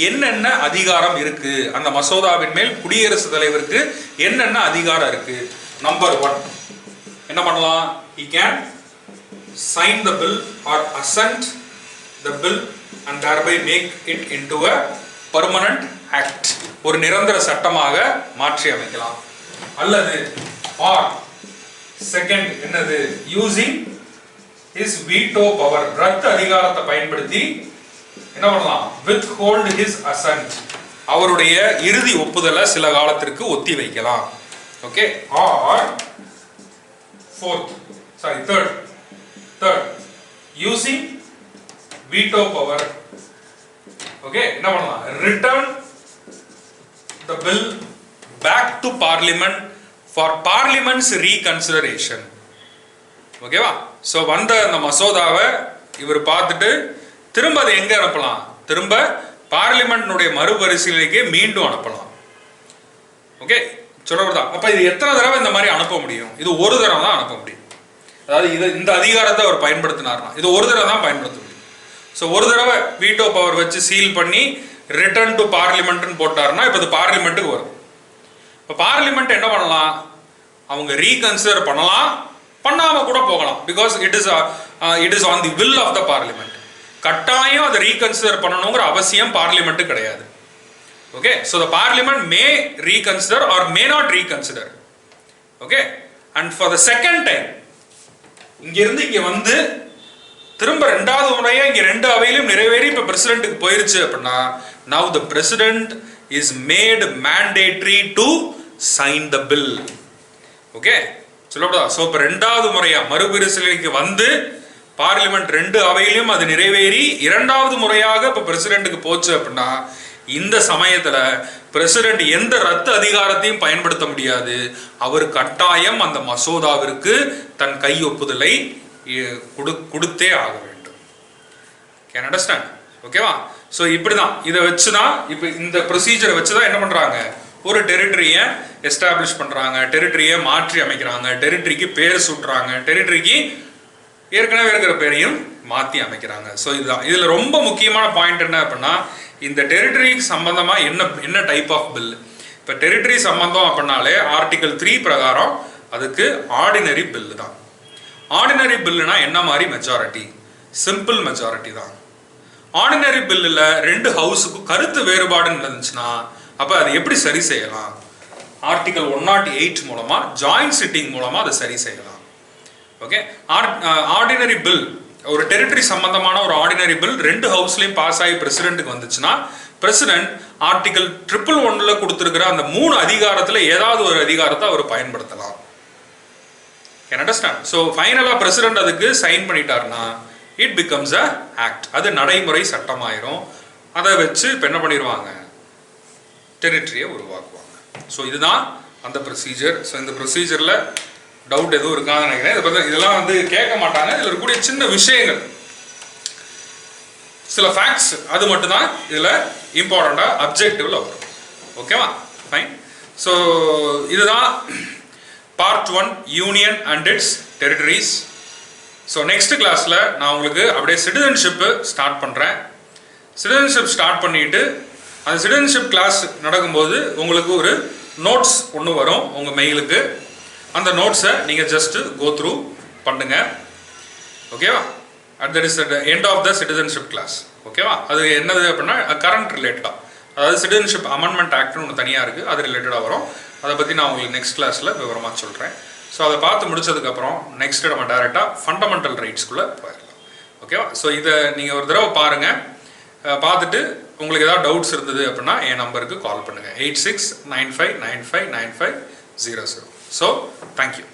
என்னென்ன அதிகாரம் இருக்கு, அந்த மசோதாவின் மேல் குடியரசுத் தலைவருக்கு என்னென்ன அதிகாரம் இருக்கு? நம்பர் 1 என்ன பண்ணலாம்? he can sign the bill or assent the bill and thereby make it into a permanent act, ஒரு நிரந்தர சட்டமாக மாற்றி அமைக்கலாம். அல்லது or second என்னது? using his veto power, ரத்து அதிகாரத்தை பயன்படுத்தி என்ன பண்ணலாம்? withhold his assent, அவருடைய இறுதி ஒப்புதலை சில காலத்திற்கு ஒத்தி வைக்கலாம். Okay, or third using veto power, okay, என்ன பண்ணலாம்? return the bill back to parliament for parliament's reconsideration. ஓகேவா? சோ வந்த அந்த மசோதாவை இவர் பார்த்துட்டு திரும்ப அதை எங்க அனுப்பலாம்? திரும்ப பார்லிமெண்ட்னுடைய மறுபரிசீலனைக்கு மீண்டும் அனுப்பலாம். ஓகே, சொல்றதா? அப்ப இது எத்தனை தடவை இந்த மாதிரி அனுப்ப முடியும்? இது ஒரு தடவை தான் அனுப்ப முடியும். அதாவது இந்த அதிகாரத்தை அவர் பயன்படுத்தினார்னா இது ஒரு தடவை தான் பயன்படுத்த முடியும். ஸோ ஒரு தடவை வீட்டோ பவர் வச்சு சீல் பண்ணி ரிட்டர்ன் டு பார்லிமெண்ட்னு போட்டாருன்னா இப்போ இது பார்லிமெண்ட்டுக்கு வரும். இப்போ பார்லிமெண்ட் என்ன பண்ணலாம்? அவங்க ரீகன்சிடர் பண்ணலாம், பண்ணாம கூட போகலாம். Because it is on the will of the parliament. கட்டாயம் அதை ரீகன்சிடர் பண்ணணுங்கிற அவசியம் பார்லிமெண்ட் கிடையாது. Okay, so the parliament may reconsider or may not reconsider. Okay, and for the second time இங்கிருந்து இங்க வந்து திரும்ப 2வது முறையா இங்க 2 அவையிலும் நிறைவேறி இப்ப பிரசிடென்ட்டுக்கு போயிருச்சு அப்படின்னா now the president is made mandatory to sign the bill. Okay, சொல்லப்படா. சோ இப்ப 2வது முறையா மறுபரிசீலனைக்கு வந்து பார்லிமெண்ட் 2 அவையிலும் அது நிறைவேறி 2வது முறையாக இப்ப பிரசிடென்ட்டுக்கு போச்சு அப்படின்னா இந்த சமயத்துல பிரசிடென்ட் எந்த ரத்து அதிகாரத்தையும் பயன்படுத்த முடியாது. அவர் கட்டாயம் அந்த மசோதாவிற்கு தன் கையொப்புதலை கொடுத்தே ஆக வேண்டும். Can understand? ஓகேவா? ஸோ இப்படிதான் இதை வச்சுதான் இப்போ இந்த ப்ரொசீஜரை வச்சுதான் என்ன பண்றாங்க? ஒரு டெரிட்டரியை எஸ்டாப்ளிஷ் பண்றாங்க, டெரிட்டரியை மாற்றி அமைக்கிறாங்க, டெரிட்டரிக்கு பேர் சூட்டுறாங்க, டெரிட்டரிக்கு ஏற்கனவே இருக்கிற பேரையும் மாற்றி அமைக்கிறாங்க. ஸோ இதுதான் இதுல ரொம்ப முக்கியமான பாயிண்ட் என்ன அப்படின்னா இந்த டெரிட்டரிக்கு சம்பந்தமா என்ன டைப் ஆஃப் பில். இப்போ டெரிட்டரி சம்பந்தம் அப்படின்னாலே ஆர்டிகல் 3 பிரகாரம் அதுக்கு ஆர்டினரி பில் தான். ஆர்டினரி பில்லுனா என்ன மாதிரி மெஜாரிட்டி? சிம்பிள் மெஜாரிட்டி தான். ஆர்டினரி பில்லில் 2 ஹவுஸுக்கும் கருத்து வேறுபாடுன்னு இருந்துச்சுன்னா அப்போ அதை எப்படி சரி செய்யலாம்? ஆர்டிகல் 108 மூலமா ஜாயிண்ட் சிட்டிங் மூலமா அதை சரி செய்யலாம். ஓகே, ஆர்டினரி பில் ஒரு டெரிட்டரி சம்பந்தமான ஒரு ஆர்டினரி பில் 2 ஹவுஸ்லயும் பாஸ் ஆகி பிரசிடென்ட்டுக்கு வந்துச்சுன்னா பிரசிடென்ட் ஆர்டிகல் 111 கொடுத்திருக்கிற அந்த 3 அதிகாரத்துல ஏதாவது ஒரு அதிகாரத்தை அவர் பயன்படுத்தலாம். Can understand? ஸோ ஃபைனலா பிரசிடென்ட் அதுக்கு சைன் பண்ணிட்டாருன்னா இட் பிகம்ஸ் அ ஆக்ட். அது நடைமுறை சட்டமாயிரும். அதை வச்சு இப்போ என்ன பண்ணிடுவாங்க? டெரிட்டரியை உருவாக்குவாங்க. ஸோ இதுதான் அந்த ப்ரொசீஜர். ஸோ இந்த ப்ரொசீஜரில் டவுட் எதுவும் இருக்கான்னு நினைக்கிறேன். இதை பற்றி இதெல்லாம் வந்து கேட்க மாட்டாங்க. இதில் இருக்கக்கூடிய சின்ன விஷயங்கள், சில ஃபேக்ட்ஸ், அது மட்டும்தான் இதில் இம்பார்ட்டண்ட்டாக அப்ஜெக்டிவ்ல வரும். ஓகேவா? ஃபைன். ஸோ இதுதான் part 1 union and its territories. So next கிளாஸில் நான் உங்களுக்கு அப்படியே சிட்டிசன்ஷிப்பு ஸ்டார்ட் பண்ணுறேன். சிட்டிசன்ஷிப் ஸ்டார்ட் பண்ணிட்டு அந்த சிட்டிசன்ஷிப் கிளாஸ் நடக்கும்போது உங்களுக்கு ஒரு நோட்ஸ் ஒன்று வரும் உங்கள் மெயிலுக்கு. அந்த நோட்ஸை நீங்கள் ஜஸ்ட்டு கோ த்ரூ பண்ணுங்க. ஓகேவா? That is the end of the citizenship class. ஓகேவா? அது என்னது அப்படின்னா கரண்ட் ரிலேட்டடாக, அதாவது சிட்டிசன்ஷிப் அமெண்ட்மெண்ட் ஆக்ட்னு ஒன்று தனியாக இருக்குது, அது ரிலேட்டடாக வரும். அதை பற்றி நான் உங்களுக்கு நெக்ஸ்ட் கிளாஸில் விவரமாக சொல்கிறேன். ஸோ அதை பார்த்து முடிச்சதுக்கப்புறம் நெக்ஸ்ட் நம்ம டைரெக்டாக ஃபண்டமெண்டல் ரைட்ஸ்குள்ளே போயிடலாம். ஓகேவா? ஸோ இதை நீங்கள் ஒரு தடவை பாருங்கள். பார்த்துட்டு உங்களுக்கு ஏதாவது டவுட்ஸ் இருந்தது அப்படின்னா என் நம்பருக்கு கால் பண்ணுங்கள். 8695959500. So thank you.